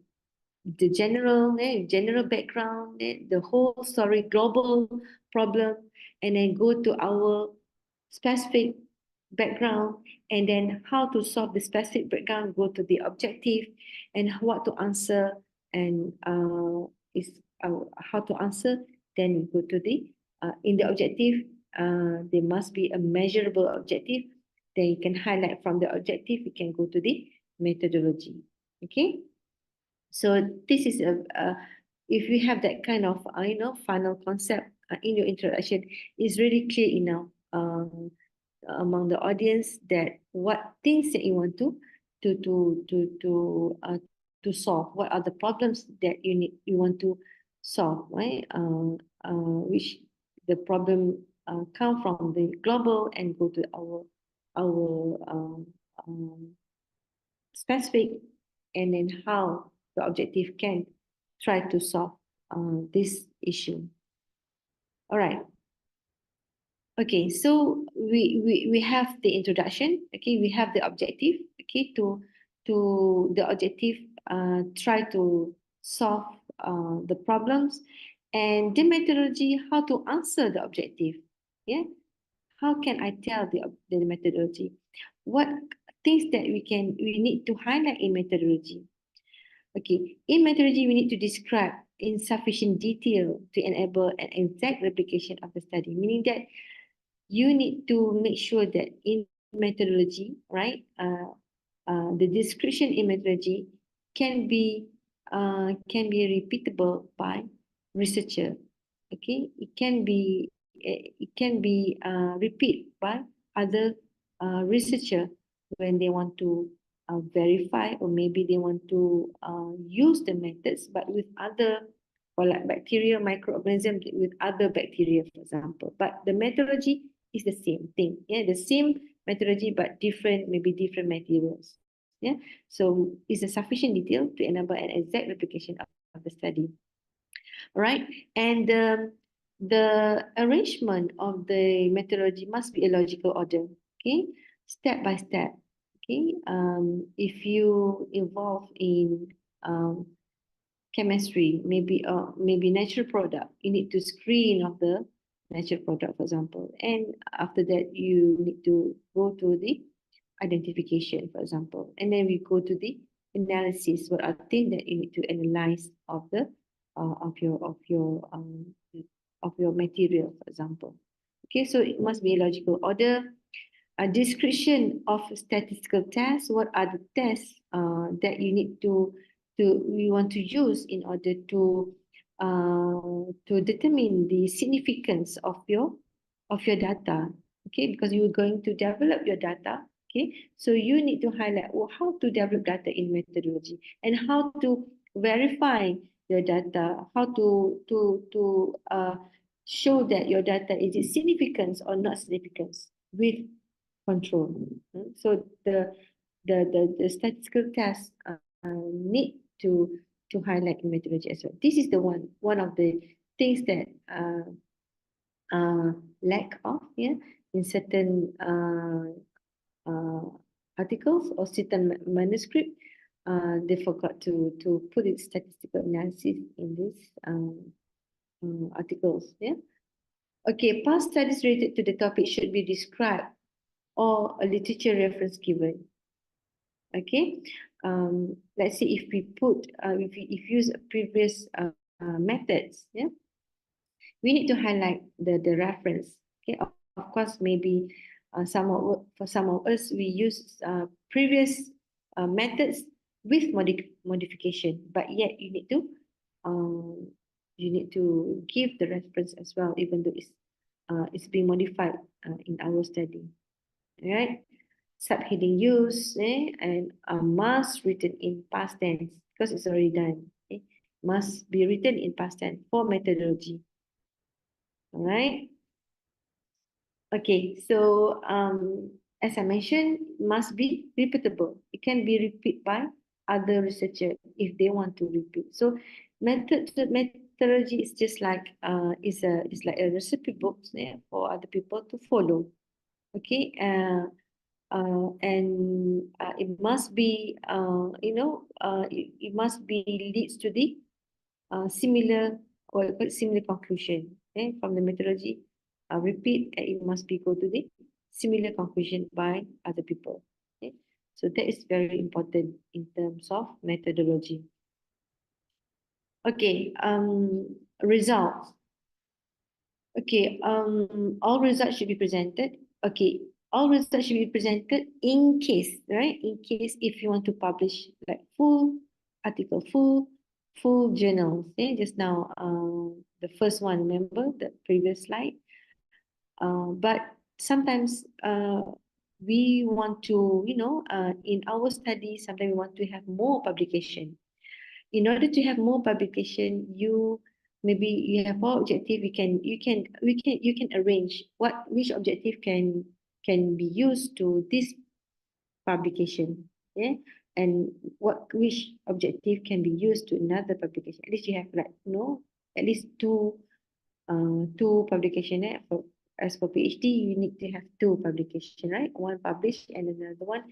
the general background, the whole story, global problem, and then go to our specific background, and then how to solve the specific background, go to the objective, and what to answer, and is how to answer. Then we go to the in the objective. There must be a measurable objective. Then you can highlight from the objective. You can go to the methodology. Okay. So this is if you have that kind of final concept in your introduction, it's really clear enough among the audience that what things that you want to to to to uh, to solve. What are the problems that you want to solve, right? Which the problem come from the global and go to our specific, and then how the objective can try to solve this issue. All right. Okay, so we have the introduction. Okay, we have the objective. Okay, to the objective, try to solve the problems, and the methodology, how to answer the objective. Yeah, how can I tell the methodology? What things that we need to highlight in methodology? Okay, in methodology, we need to describe in sufficient detail to enable an exact replication of the study, meaning that you need to make sure that in methodology, right, the description in methodology can be repeatable by researcher. Okay, it can be repeat by other researcher when they want to verify, or maybe they want to use the methods but with other, or like bacteria, microorganisms with other bacteria, for example. But the methodology is the same thing. Yeah, the same methodology but maybe different materials. Yeah, so it's a sufficient detail to enable an exact replication of the study. All right, and the arrangement of the methodology must be a logical order. Okay, step by step. Okay, if you involve in chemistry, maybe natural product, you need to screen of the natural product, for example, and after that you need to go to the identification, for example, and then we go to the analysis. What are things that you need to analyze of the of your material, for example. Okay, so it must be a logical order. A description of statistical tests. What are the tests that you need to we want to use in order to determine the significance of your data. Okay, because you're going to develop your data. Okay, so you need to highlight how to develop data in methodology and how to verify your data, how to show that your data is it significance or not significance with control. So the statistical tests need to highlight in methodology as well. This is the one of the things that lack of in certain articles or certain manuscript. They forgot to put it statistical analysis in these articles. Yeah. Okay, past studies related to the topic should be described or a literature reference given. Okay, let's say if we put if we use previous methods, yeah, we need to highlight the reference. Okay, of course, maybe for some of us we use previous methods with modification, but yet you need to give the reference as well, even though it's being modified in our study. All right. Subheading use and must written in past tense because it's already done. Okay? Must be written in past tense for methodology. All right. Okay, so as I mentioned, must be repeatable. It can be repeated by other researchers if they want to repeat. So methodology is just like is like a recipe book for other people to follow. Okay, and it must be it must be leads to the similar or similar conclusion from the methodology. Repeat, it must be go to the similar conclusion by other people. Okay? So that is very important in terms of methodology. Okay, results. Okay, all results should be presented. Okay, all results should be presented in case, right? In case if you want to publish like full article, full journals. Okay, just now, the first one, remember the previous slide. But sometimes we want to, in our study, sometimes we want to have more publication. In order to have more publication, maybe you have more objective. You can arrange which objective can be used to this publication, yeah, and which objective can be used to another publication. At least you have like at least two publication. As for PhD, you need to have two publication, right? One published and another one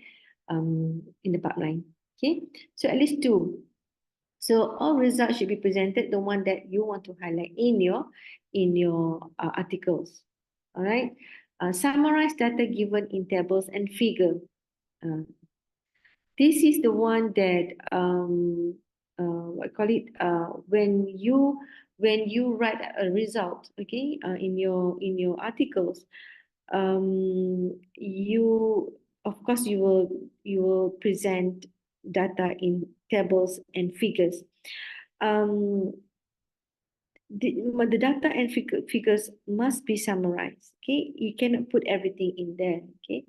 in the pipeline. Okay, so at least two. So all results should be presented, the one that you want to highlight in your articles. All right. Summarize data given in tables and figure. This is the one that what I call it when you write a result, okay, in your articles, you of course you will present data in tables and figures. The data and figures must be summarized. Okay, you cannot put everything in there. Okay,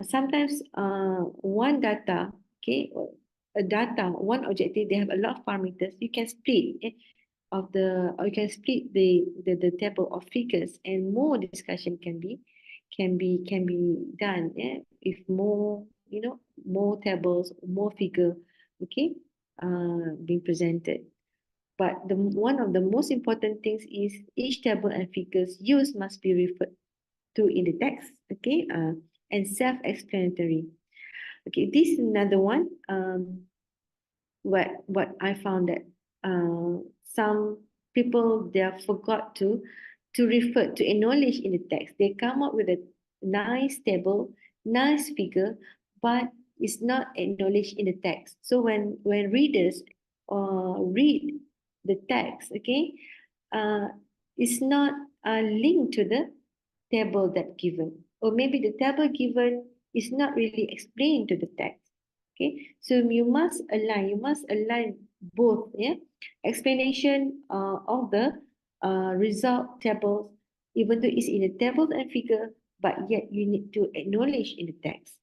sometimes one data, okay, one objective, they have a lot of parameters. You can split or you can split the table of figures, and more discussion can be done. Yeah, if more more tables, more figure, okay, being presented. But one of the most important things is each table and figures used must be referred to in the text, okay, and self-explanatory. Okay, this is another one. What I found that some people they forgot to refer to acknowledge in the text. They come up with a nice table, nice figure, but is not acknowledged in the text. So when readers read the text, okay, it's not linked to the table that given, or maybe the table given is not really explained to the text. Okay, so you must align both, yeah, explanation of the result tables, even though it's in a table and figure, but yet you need to acknowledge in the text,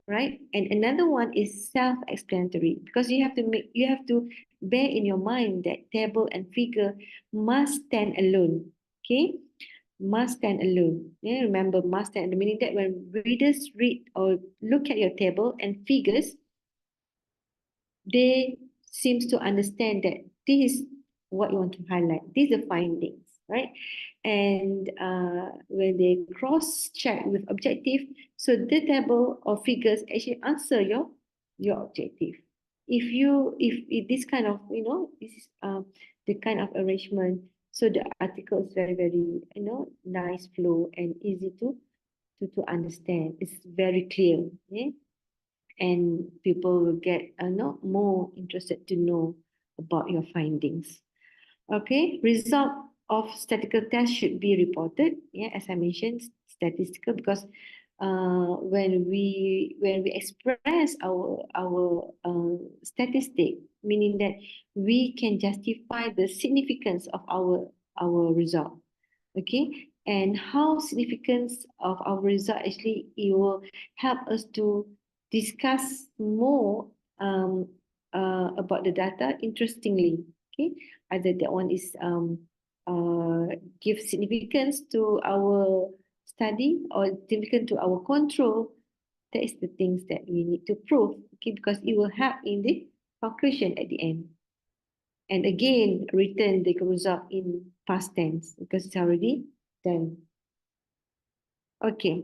right? And another one is self-explanatory, because you have to bear in your mind that table and figure must stand alone. Okay, must stand alone. Yeah, remember, must stand, meaning that when readers read or look at your table and figures, they seems to understand that this is what you want to highlight. These are findings, right? And when they cross-check with objective, so the table or figures actually answer your objective. If this kind of, this is the kind of arrangement, so the article is very, very, nice flow and easy to understand. It's very clear, yeah? And people will get more interested to know about your findings. Okay, result of statistical test should be reported. Yeah, as I mentioned, statistical, because when we express our statistic, meaning that we can justify the significance of our result. Okay, and how significance of our result actually, it will help us to discuss more about the data interestingly. Okay, either that one is give significance to our study or significant to our control. That is the things that we need to prove. Okay, because it will help in the conclusion at the end. And again, return the result in past tense because it's already done. Okay.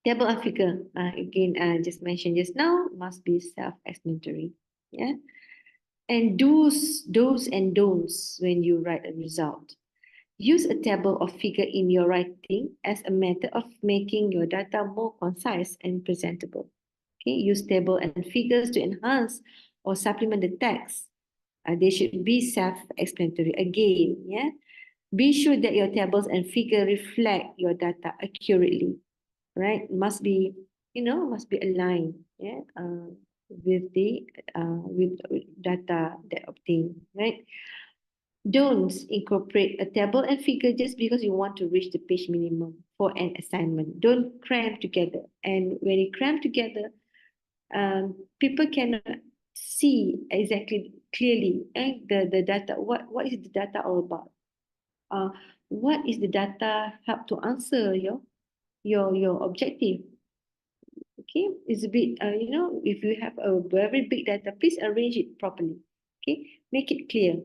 Table and figure, again, just mentioned just now, must be self-explanatory. Yeah. And do's and don'ts when you write a result. Use a table or figure in your writing as a method of making your data more concise and presentable. Okay. Use table and figures to enhance or supplement the text. They should be self-explanatory. Again, yeah. Be sure that your tables and figure reflect your data accurately, right? Must be, must be aligned, yeah, with the with data that obtained, right? Don't incorporate a table and figure just because you want to reach the page minimum for an assignment. Don't cram together. And when you cram together, people cannot see exactly clearly the data. What is the data all about? What is the data help to answer your objective? Okay, it's a bit, if you have a very big data, please arrange it properly. Okay, make it clear.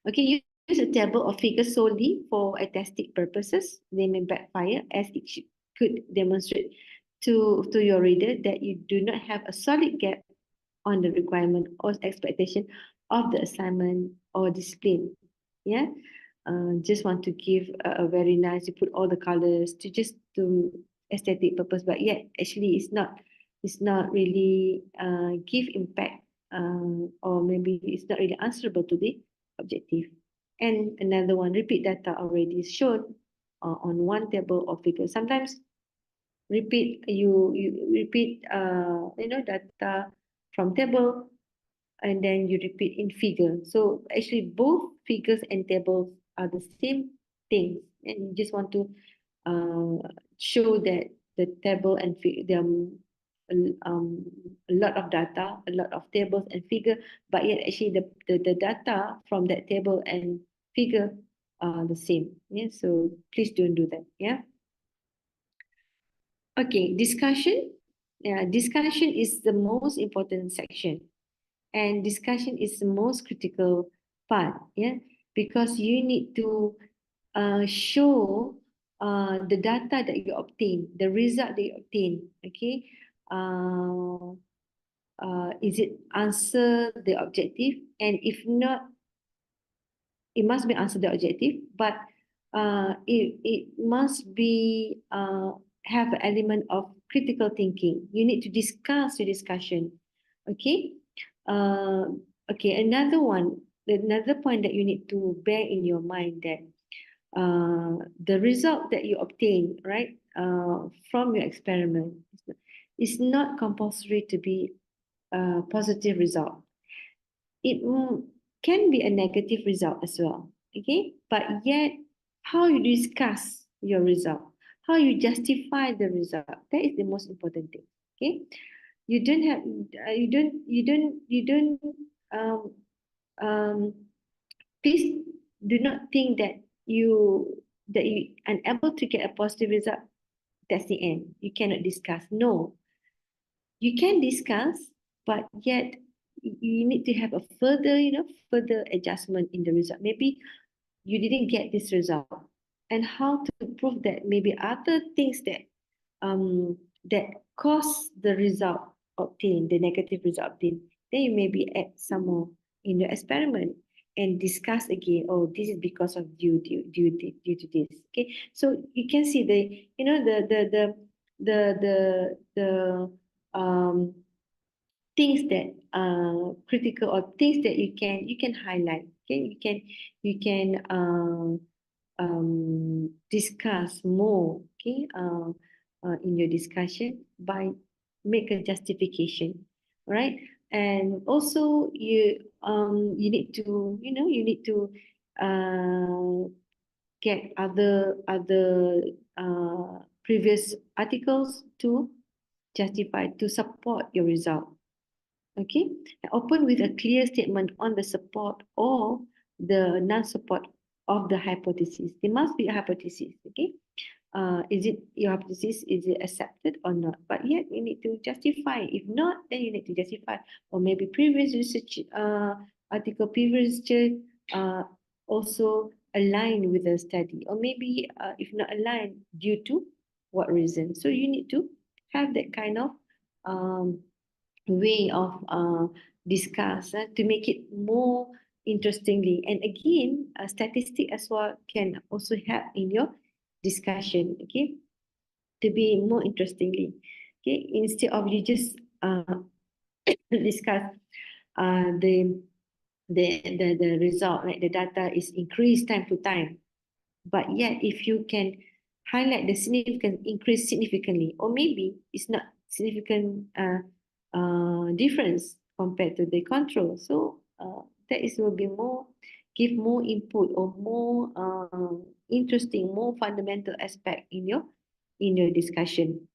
Okay, use a table or figure solely for attestic purposes. They may backfire, as it could demonstrate to your reader that you do not have a solid gap on the requirement or expectation of the assignment or discipline. Yeah, just want to give a very nice, you put all the colors to just to aesthetic purpose, but yet actually it's not really give impact, or maybe it's not really answerable to the objective. And another one, repeat data already shown on one table or figure. Sometimes you repeat data from table and then you repeat in figure. So actually both figures and tables are the same things, and you just want to show that the table and there are a lot of data, a lot of tables and figure, but yet actually the data from that table and figure are the same. Yeah, so please don't do that. Yeah. Okay, discussion. Yeah, discussion is the most important section, and discussion is the most critical part. Yeah, because you need to show the data that you obtain, the result that you obtain. Okay, is it answer the objective? And if not, it must be answer the objective, but it must be have an element of critical thinking. You need to discuss your discussion. Okay. Okay. Another point that you need to bear in your mind that the result that you obtain, right, from your experiment is not compulsory to be a positive result. It can be a negative result as well. Okay, but yet how you discuss your result, how you justify the result, that is the most important thing. Okay, you don't have, you don't, um, um, please do not think that you unable to get a positive result. That's the end. You cannot discuss. No, you can discuss, but yet you need to have a further, further adjustment in the result. Maybe you didn't get this result, and how to prove that maybe other things that cause the result obtained, the negative result obtained, then you maybe add some more in your experiment and discuss again. Oh, this is because of due to this. Okay, so you can see the the things that are critical or things that you can highlight. Okay, you can discuss more. Okay, in your discussion by make a justification, right? And also you need to get other previous articles to justify to support your result. Okay, open with a clear statement on the support or the non-support of the hypothesis. There must be a hypothesis. Okay, is it your hypothesis? Is it accepted or not? But yet you need to justify. If not, then you need to justify. Or maybe previous research article, previous research also align with the study, or maybe if not aligned, due to what reason? So you need to have that kind of um, way of discuss to make it more interestingly. And again, statistic as well can also help in your discussion. Okay, to be more interestingly. Okay, instead of you just discuss the result, like the data is increased time to time, but yet if you can highlight the significant increase significantly, or maybe it's not significant difference compared to the control, so that is will be more, give more input or more interesting, more fundamental aspect in your discussion.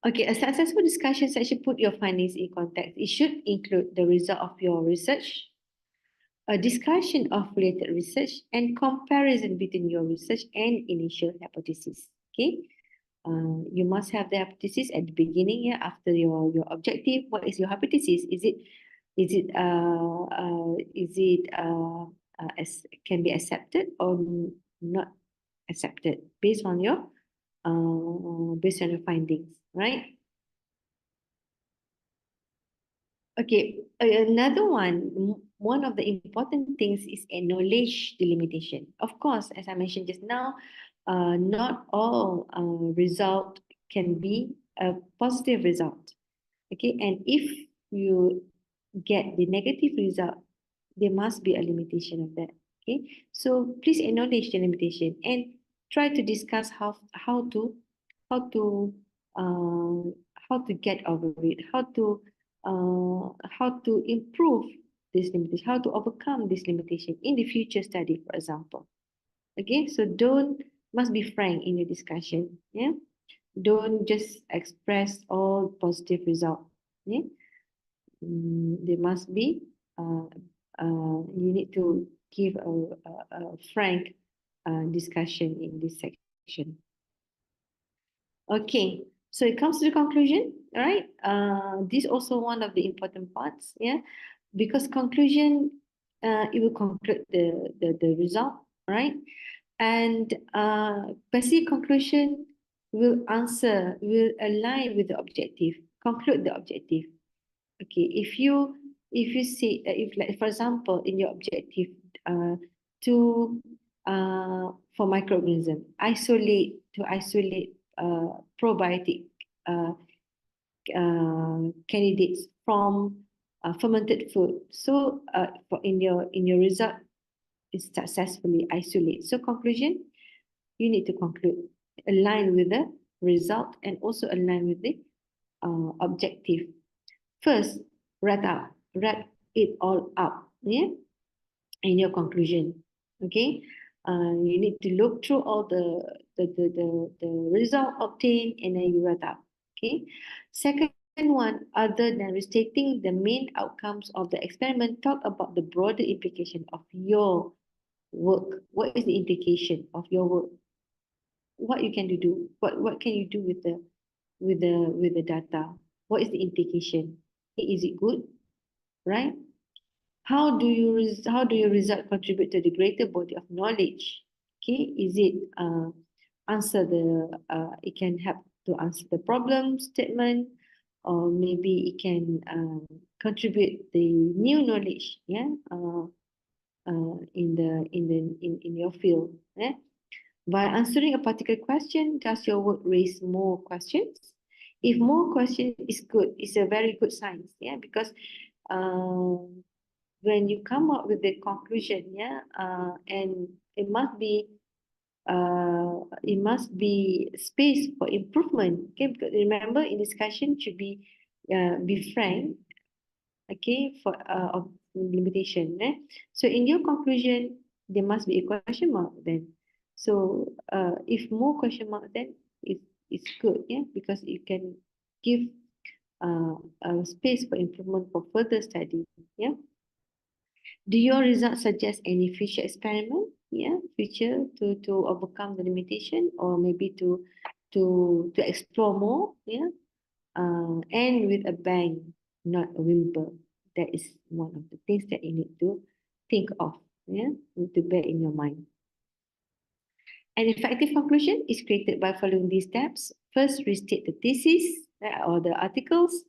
Okay, a successful discussion session put your findings in context. It should include the result of your research, a discussion of related research, and comparison between your research and initial hypothesis. Okay, you must have the hypothesis at the beginning. Yeah, after your objective, what is your hypothesis? Is it can be accepted or not accepted based on your findings, right? Okay, another one of the important things is acknowledge the limitation. Of course, as I mentioned just now, not all result can be a positive result. Okay, and if you get the negative result, there must be a limitation of that. Okay, so please acknowledge the limitation and try to discuss how to uh, how to get over it, how to improve this limitation, how to overcome this limitation in the future study, for example. Okay, so don't must be frank in your discussion. Yeah, don't just express all positive result. Yeah, there must be you need to give a frank discussion in this section. Okay, so it comes to the conclusion, all right? This also one of the important parts, yeah, because conclusion, it will conclude the result, right? And passive conclusion will align with the objective, conclude the objective. Okay, if you see if, like, for example, in your objective to for microorganism, isolate probiotic candidates from fermented food. So in your result, is successfully isolate. So conclusion, you need to conclude, align with the result and also align with the objective. First, write it all up, yeah, in your conclusion. Okay, you need to look through all the result obtained and then you write up. Okay, second one, other than restating the main outcomes of the experiment, talk about the broader implication of your work. What is the implication of your work? What you can do? What can you do with the data? What is the implication? Is it good? Right? How do your result contribute to the greater body of knowledge? Okay, is it it can help to answer the problem statement, or maybe it can contribute the new knowledge, yeah, in your field. Yeah? By answering a particular question, does your work raise more questions? If more questions is good, it's a very good sign, yeah, because when you come up with the conclusion, yeah, and it must be space for improvement. Okay, because remember in discussion should be frank, okay, for of limitation. So in your conclusion, there must be a question mark then. So if more question mark, then it's good, yeah, because you can give a space for improvement for further study, yeah. Do your results suggest any future experiment, yeah, future to overcome the limitation, or maybe to explore more, yeah, and with a bang, not a whimper. That is one of the things that you need to think of, yeah, to bear in your mind. An effective conclusion is created by following these steps. First, restate the thesis or the articles.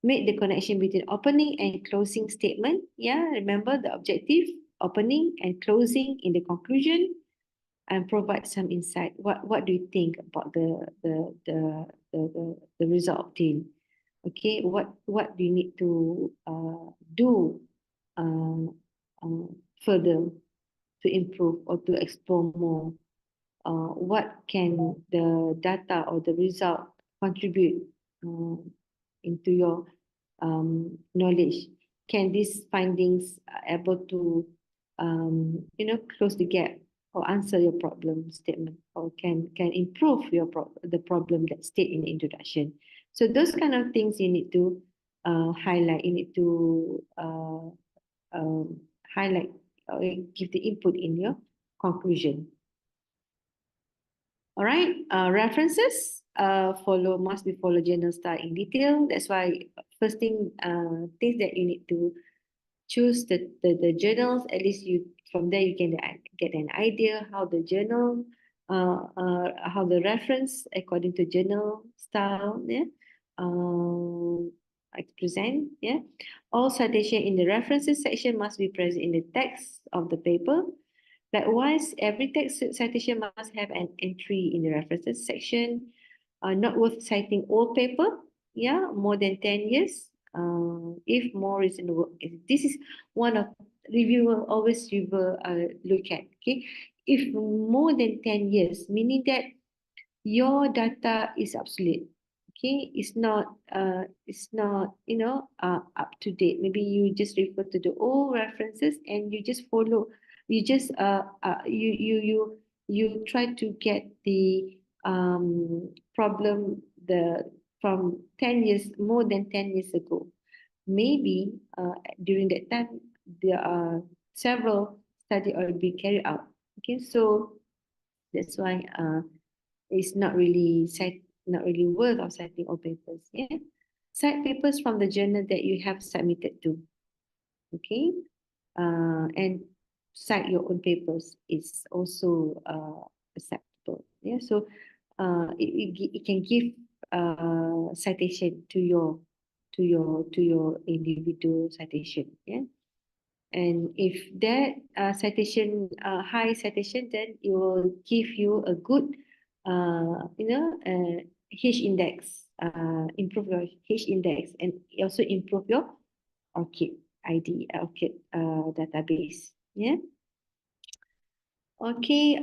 Make the connection between opening and closing statement. Yeah, remember the objective, opening and closing in the conclusion, and provide some insight. What do you think about the result obtained? Okay, what do you need to do uh, uh, further to improve or to explore more? What can the data or the result contribute into your knowledge? Can these findings able to close the gap or answer your problem statement, or can improve the problem that state in the introduction? So those kind of things you need to highlight. You need to highlight or give the input in your conclusion. All right, references must be follow journal style in detail. That's why first things that you need to choose the journals. At least you from there you can get an idea how the journal, how the reference according to journal style, yeah, I present, yeah. All citation in the references section must be present in the text of the paper. Likewise, every text citation must have an entry in the references section. Not worth citing old paper, yeah, more than 10 years. If more reasonable, this is one of reviewer look at. Okay, if more than 10 years, meaning that your data is obsolete. Okay, it's not up to date. Maybe you just refer to the old references and you just follow. You just you try to get the problem from 10 years, more than 10 years ago. Maybe during that time there are several studies already carried out. Okay, so that's why it's not really worth of citing all papers. Yeah, cite papers from the journal that you have submitted to. Okay, and cite your own papers is also acceptable. Yeah, so it can give citation to your individual citation. Yeah. And if that citation, high citation, then it will give you a good, H index, improve your H index, and also improve your ORCID ID, ORCID database. Yeah. Okay.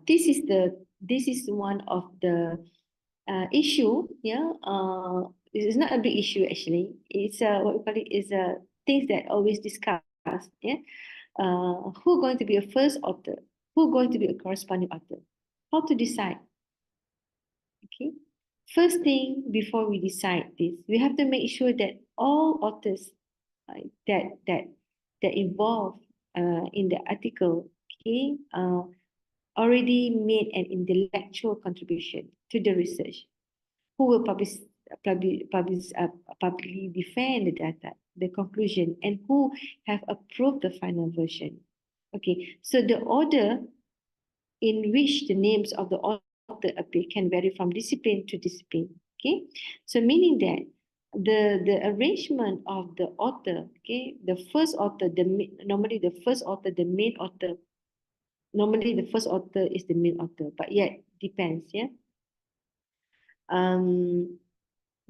This is one of the issue. Yeah. This is not a big issue actually. It's what we call it is things that always discussed. Yeah. Who going to be a first author? Who going to be a corresponding author? How to decide? Okay. First thing before we decide this, we have to make sure that all authors that involve in the article, okay, already made an intellectual contribution to the research. Who will publicly defend the data, the conclusion, and who have approved the final version. Okay, so the order in which the names of the author appear can vary from discipline to discipline. Okay, so meaning that the arrangement of the author, okay, the first author, normally the first author, the main author, normally the first author is the main author, but yet depends, yeah.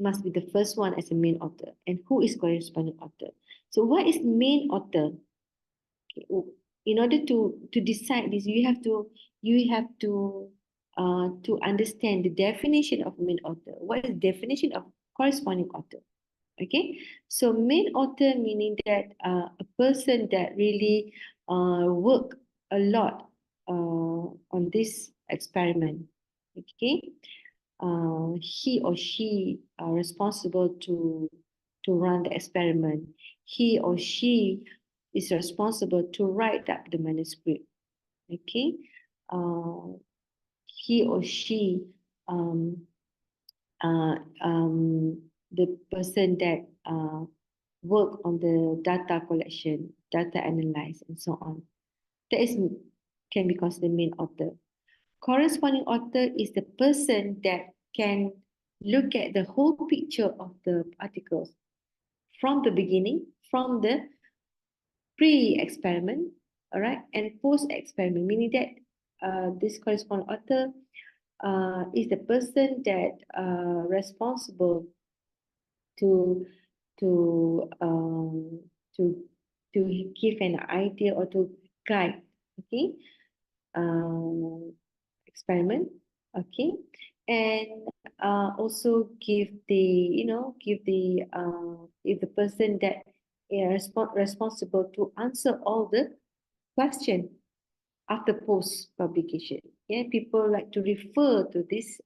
Must be the first one as a main author, and who is corresponding author. So what is main author? Okay, in order to decide this, you have to understand the definition of main author. What is the definition of corresponding author? Okay, so main author meaning that a person that really work a lot on this experiment. Okay, he or she are responsible to run the experiment. He or she is responsible to write up the manuscript. Okay, he or she um, the person that work on the data collection, data analyze, and so on. That is can be considered main author. Corresponding author is the person that can look at the whole picture of the articles from the beginning, from the pre-experiment, all right, and post-experiment, meaning that this corresponding author is the person that responsible to to um, to to give an idea or to guide, okay, experiment, okay, and also give the if the person that is responsible to answer all the question after post publication. Yeah, people like to refer to this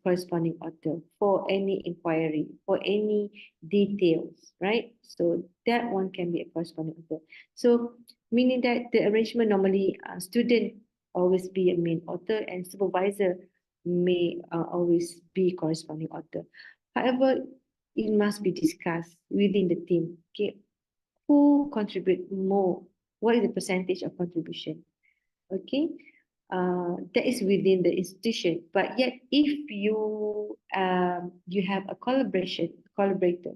corresponding author for any inquiry, for any details, right? So that one can be a corresponding author. So meaning that the arrangement normally student always be a main author and supervisor may always be corresponding author. However, it must be discussed within the team. Okay, who contribute more? What is the percentage of contribution? Okay, that is within the institution. But yet, if you have a collaborator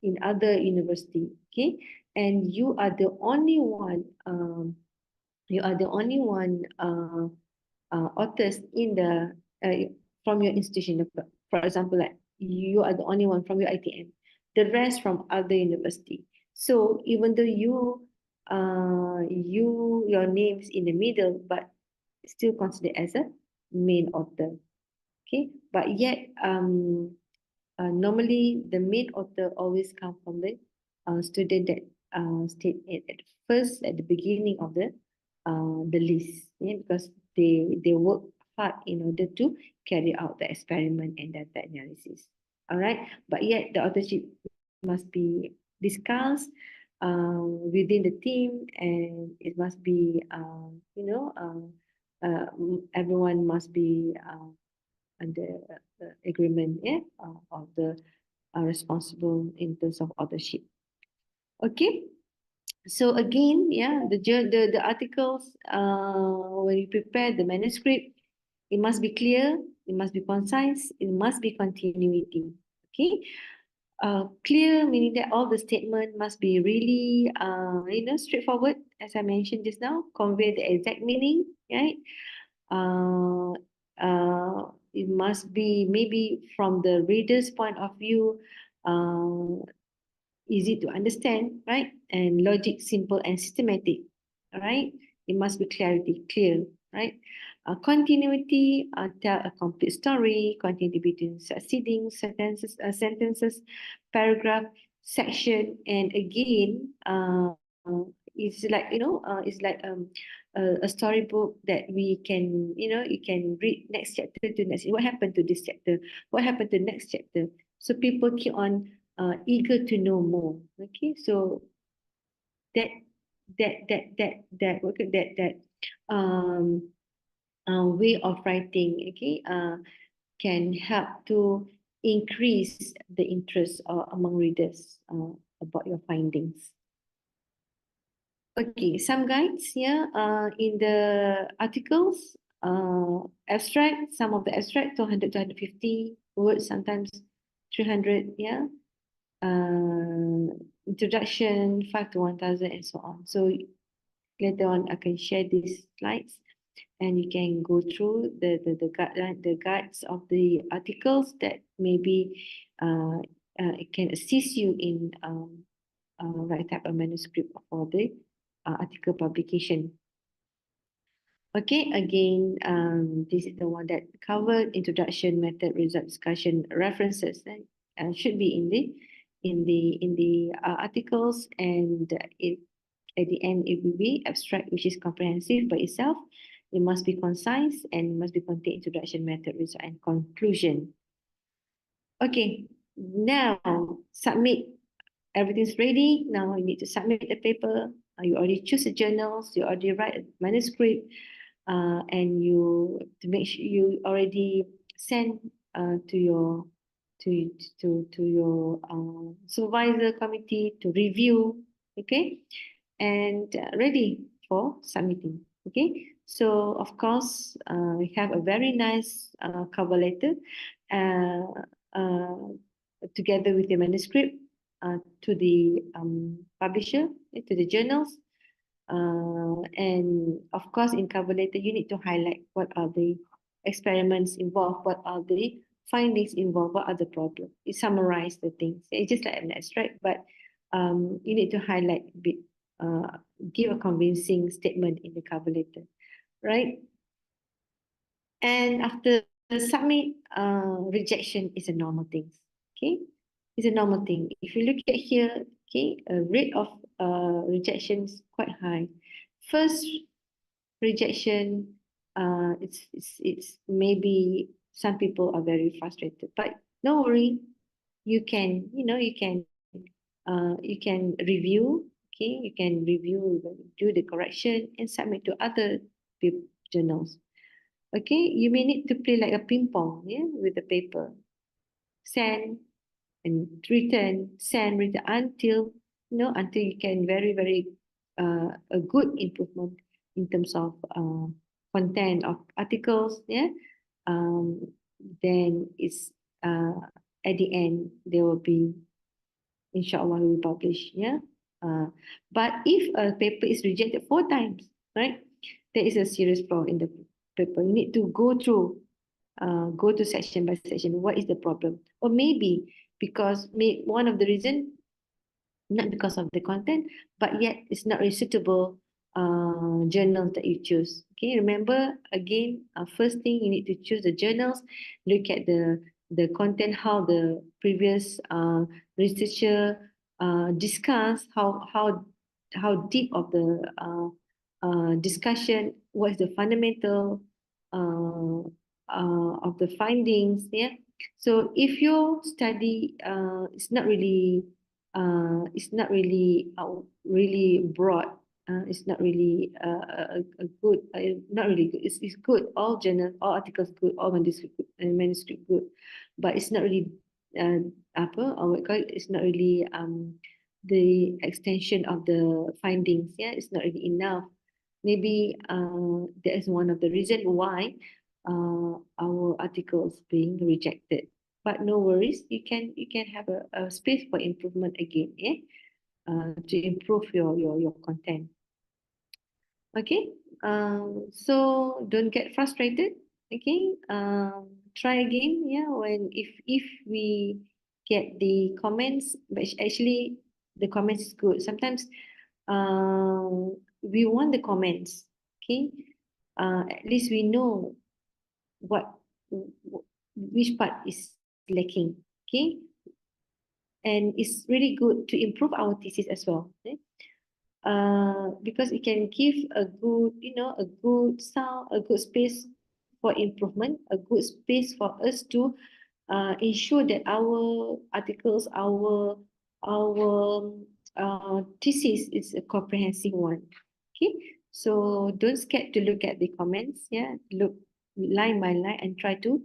in other university, okay, and you are the only one authors in the from your institution. For example, like you are the only one from your ITM, the rest from other university. So even though your name's in the middle, but still considered as a main author. Okay, but yet normally the main author always come from the student that stayed at first at the beginning of the list, yeah, because they work hard in order to carry out the experiment and data analysis. All right, but yet the authorship must be discussed within the team, and it must be everyone must be under agreement, yeah, of the responsible in terms of authorship. Okay, so again, yeah, the articles when you prepare the manuscript, it must be clear, it must be concise, it must be continuity. Okay, clear meaning that all the statement must be really straightforward, as I mentioned just now, convey the exact meaning, right? it must be maybe from the reader's point of view, easy to understand, right? And logic simple and systematic, all right? It must be clear, right? Continuity, tell a complete story, continuity between succeeding sentences, paragraph, section, and again, it's like, it's like a storybook that we can, you can read next chapter to next. What happened to this chapter? What happened to next chapter? So people keep on eager to know more. Okay, so that that way of writing, okay, can help to increase the interest among readers about your findings. Okay, some guides here in the articles, abstract, some of the abstract 200 to 150 words, sometimes 300, yeah. Introduction 5 to 1000 and so on. So later on I can share these slides and you can go through the guides of the articles that maybe it can assist you in write up a manuscript for the article publication. Okay, again, this is the one that covered introduction, method, result, discussion, references, and should be in the articles, and it at the end it will be abstract, which is comprehensive by itself. It must be concise and it must be contain introduction, method, result, and conclusion. Okay, now submit. Everything's ready. Now you need to submit the paper. You already choose the journals. You already write a manuscript. And you to make sure you already send to your to your supervisor committee to review, okay, and ready for submitting. Okay, so of course we have a very nice cover letter uh, uh, together with the manuscript to the publisher, to the journals. And of course, in cover letter, you need to highlight what are the experiments involved, what are the findings involved, what are the problems. You summarize the things. It's just like an abstract, but you need to highlight a bit, give a convincing statement in the cover letter, right? And after submit, rejection is a normal thing. Okay, it's a normal thing. If you look at here, okay, a rate of rejection is quite high. First rejection, it's maybe some people are very frustrated, but don't worry, you can, you can review, okay, you can review, do the correction and submit to other journals. Okay, you may need to play like a ping pong, yeah, with the paper. Send and return, send, return until, until you can very a good improvement in terms of content of articles, yeah. Then it's at the end there will be, inshallah, we will publish, yeah. But if a paper is rejected 4 times, right, there is a serious flaw in the paper. You need to go through, go to section by section. What is the problem? Or maybe because one of the reason, not because of the content, but yet it's not a suitable journal that you choose. Okay, remember again, first thing you need to choose the journals, look at the content, how the previous researcher discuss, how deep of the discussion, what is the fundamental of the findings. Yeah, so if your study it's not really really broad. It's not really a good, not really good. It's good. All journal, all articles good, all manuscript good, but it's not really apa, or what call it, it's not really the extension of the findings. Yeah, it's not really enough. Maybe that is one of the reason why our articles being rejected. But no worries, you can have a space for improvement again, yeah, to improve your content. Okay, so don't get frustrated. Okay, try again. Yeah, when if we get the comments, but actually the comments is good. Sometimes we want the comments. Okay, at least we know what which part is lacking. Okay, and it's really good to improve our thesis as well. Okay? Because it can give a good, a good sound, a good space for improvement, a good space for us to ensure that our articles, our thesis is a comprehensive one. Okay, so don't scared to look at the comments. Yeah, look line by line and try to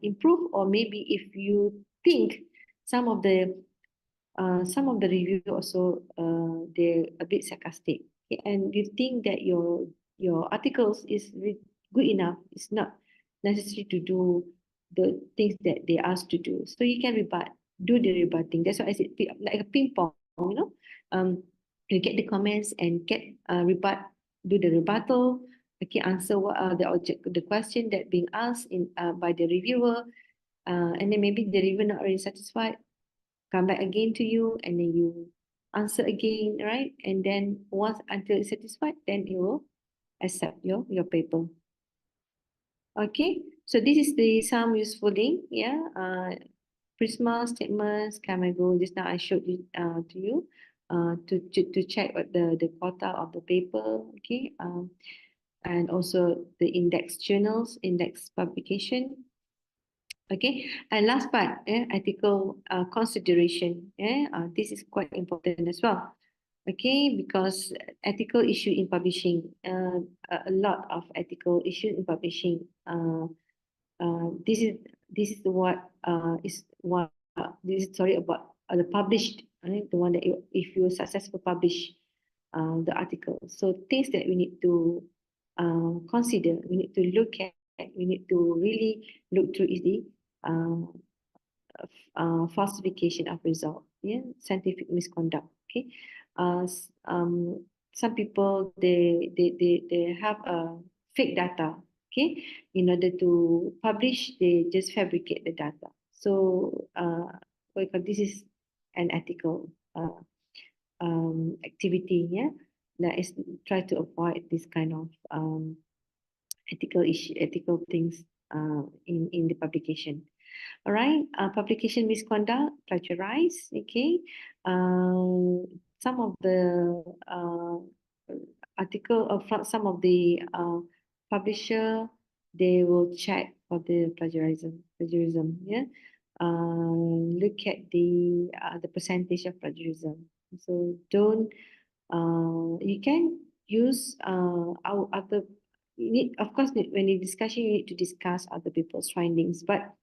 improve, or maybe if you think some of the review also they're a bit sarcastic, okay, and you think that your articles is good enough, it's not necessary to do the things that they asked to do, so you can do the rebutting. That's why I said like a ping pong, you know. You get the comments and get do the rebuttal. Okay, answer what are the question that being asked by the reviewer, and then maybe the reviewer not really satisfied, come back again to you, and then you answer again, right? And then once until it's satisfied, then it will accept your paper. Okay, so this is the some useful link. Yeah, Prisma statements, Kamago. Just now I showed you to you to check what the quota of the paper. Okay, and also the index journals, index publication. Okay, and last part, ethical consideration. This is quite important as well. Okay, because ethical issue in publishing, a lot of ethical issue in publishing. This is what is what this is sorry about the published, the one that if you successful publish the article. So things that we need to consider, we need to look at, we need to really look through is the uh, falsification of result, yeah, scientific misconduct. Okay, some people they have a fake data. Okay, in order to publish, they just fabricate the data. So, because this is an ethical activity, yeah, that is try to avoid this kind of ethical issue, ethical things in the publication. All right, publication misconduct, plagiarize. Okay, some of the article of some of the publisher, they will check for the plagiarism. Yeah, look at the percentage of plagiarism. So don't you can use our other. You need, of course, when you discussion, you need to discuss other people's findings, but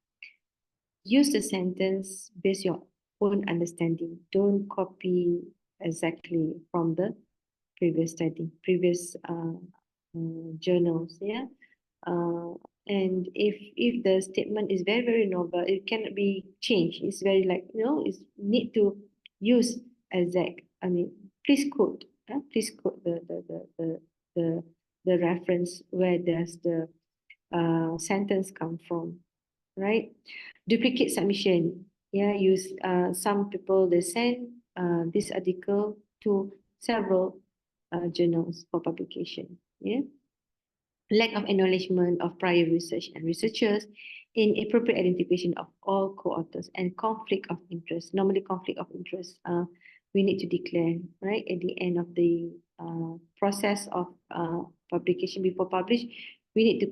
use the sentence based your own understanding. Don't copy exactly from the previous study, previous journals. Yeah. Uh, and if the statement is very novel, it cannot be changed. It's very like, it's need to use exact. I mean, please quote. Please quote the the reference where does the sentence come from, right? Duplicate submission. Yeah, use some people they send this article to several journals for publication. Yeah, lack of acknowledgement of prior research and researchers, inappropriate identification of all co-authors, and conflict of interest. Normally, conflict of interest we need to declare right at the end of the process of publication. Before publish, we need to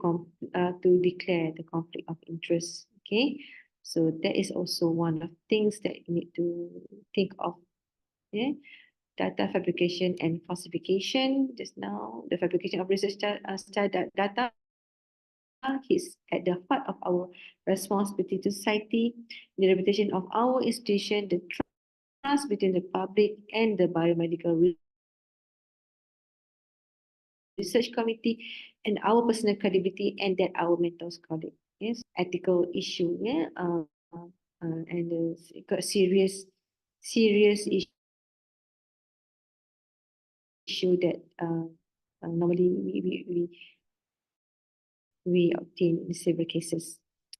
declare the conflict of interest. Okay, so that is also one of things that you need to think of. Yeah, data fabrication and falsification. Just now, the fabrication of research data is at the heart of our responsibility to society, the reputation of our institution, the trust between the public and the biomedical research committee, and our personal credibility and that our mentors colleague. Yes, ethical issue. Yeah, and serious issue that normally we obtain in several cases.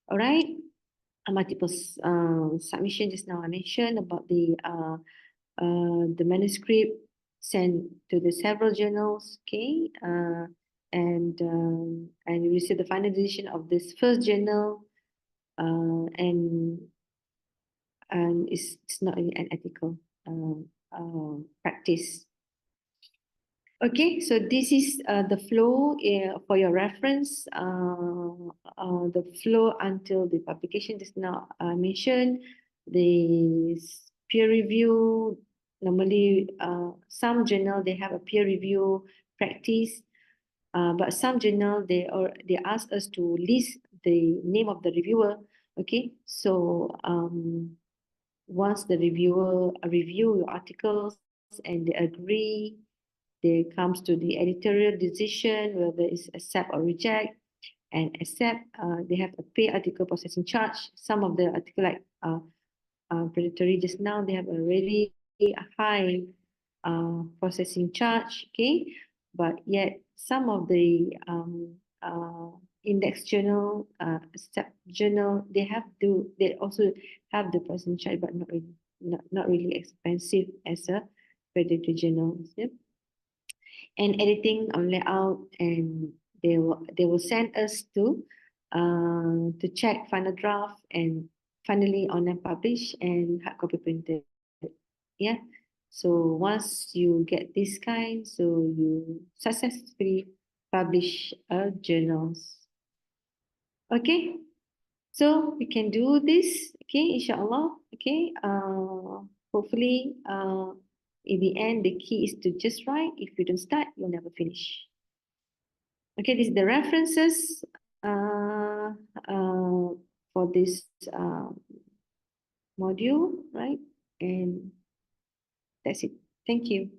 All right. Multiple submission just now I mentioned about the manuscript sent to the several journals, okay, and we receive the final decision of this first journal, and it's not an ethical practice. Okay, so this is the flow for your reference. The flow until the publication is now mentioned. The peer review, normally some journal they have a peer review practice, but some journal they ask us to list the name of the reviewer. Okay, so once the reviewer review your articles and they agree, there comes to the editorial decision whether it's accept or reject. And accept, they have a pay article processing charge. Some of the article like predatory just now, they have a really high processing charge, okay? But yet some of the index journal, accept journal, they also have the processing charge, but not really expensive as a predatory journal. Yeah? And editing on layout, and they will send us to check final draft and finally online publish and hard copy printed. Yeah. So once you get this kind, so you successfully publish a journals. Okay. So we can do this. Okay, inshallah. Okay. Hopefully, in the end, the key is to just write. If you don't start, you'll never finish. Okay, this is the references for this module, right? And that's it. Thank you.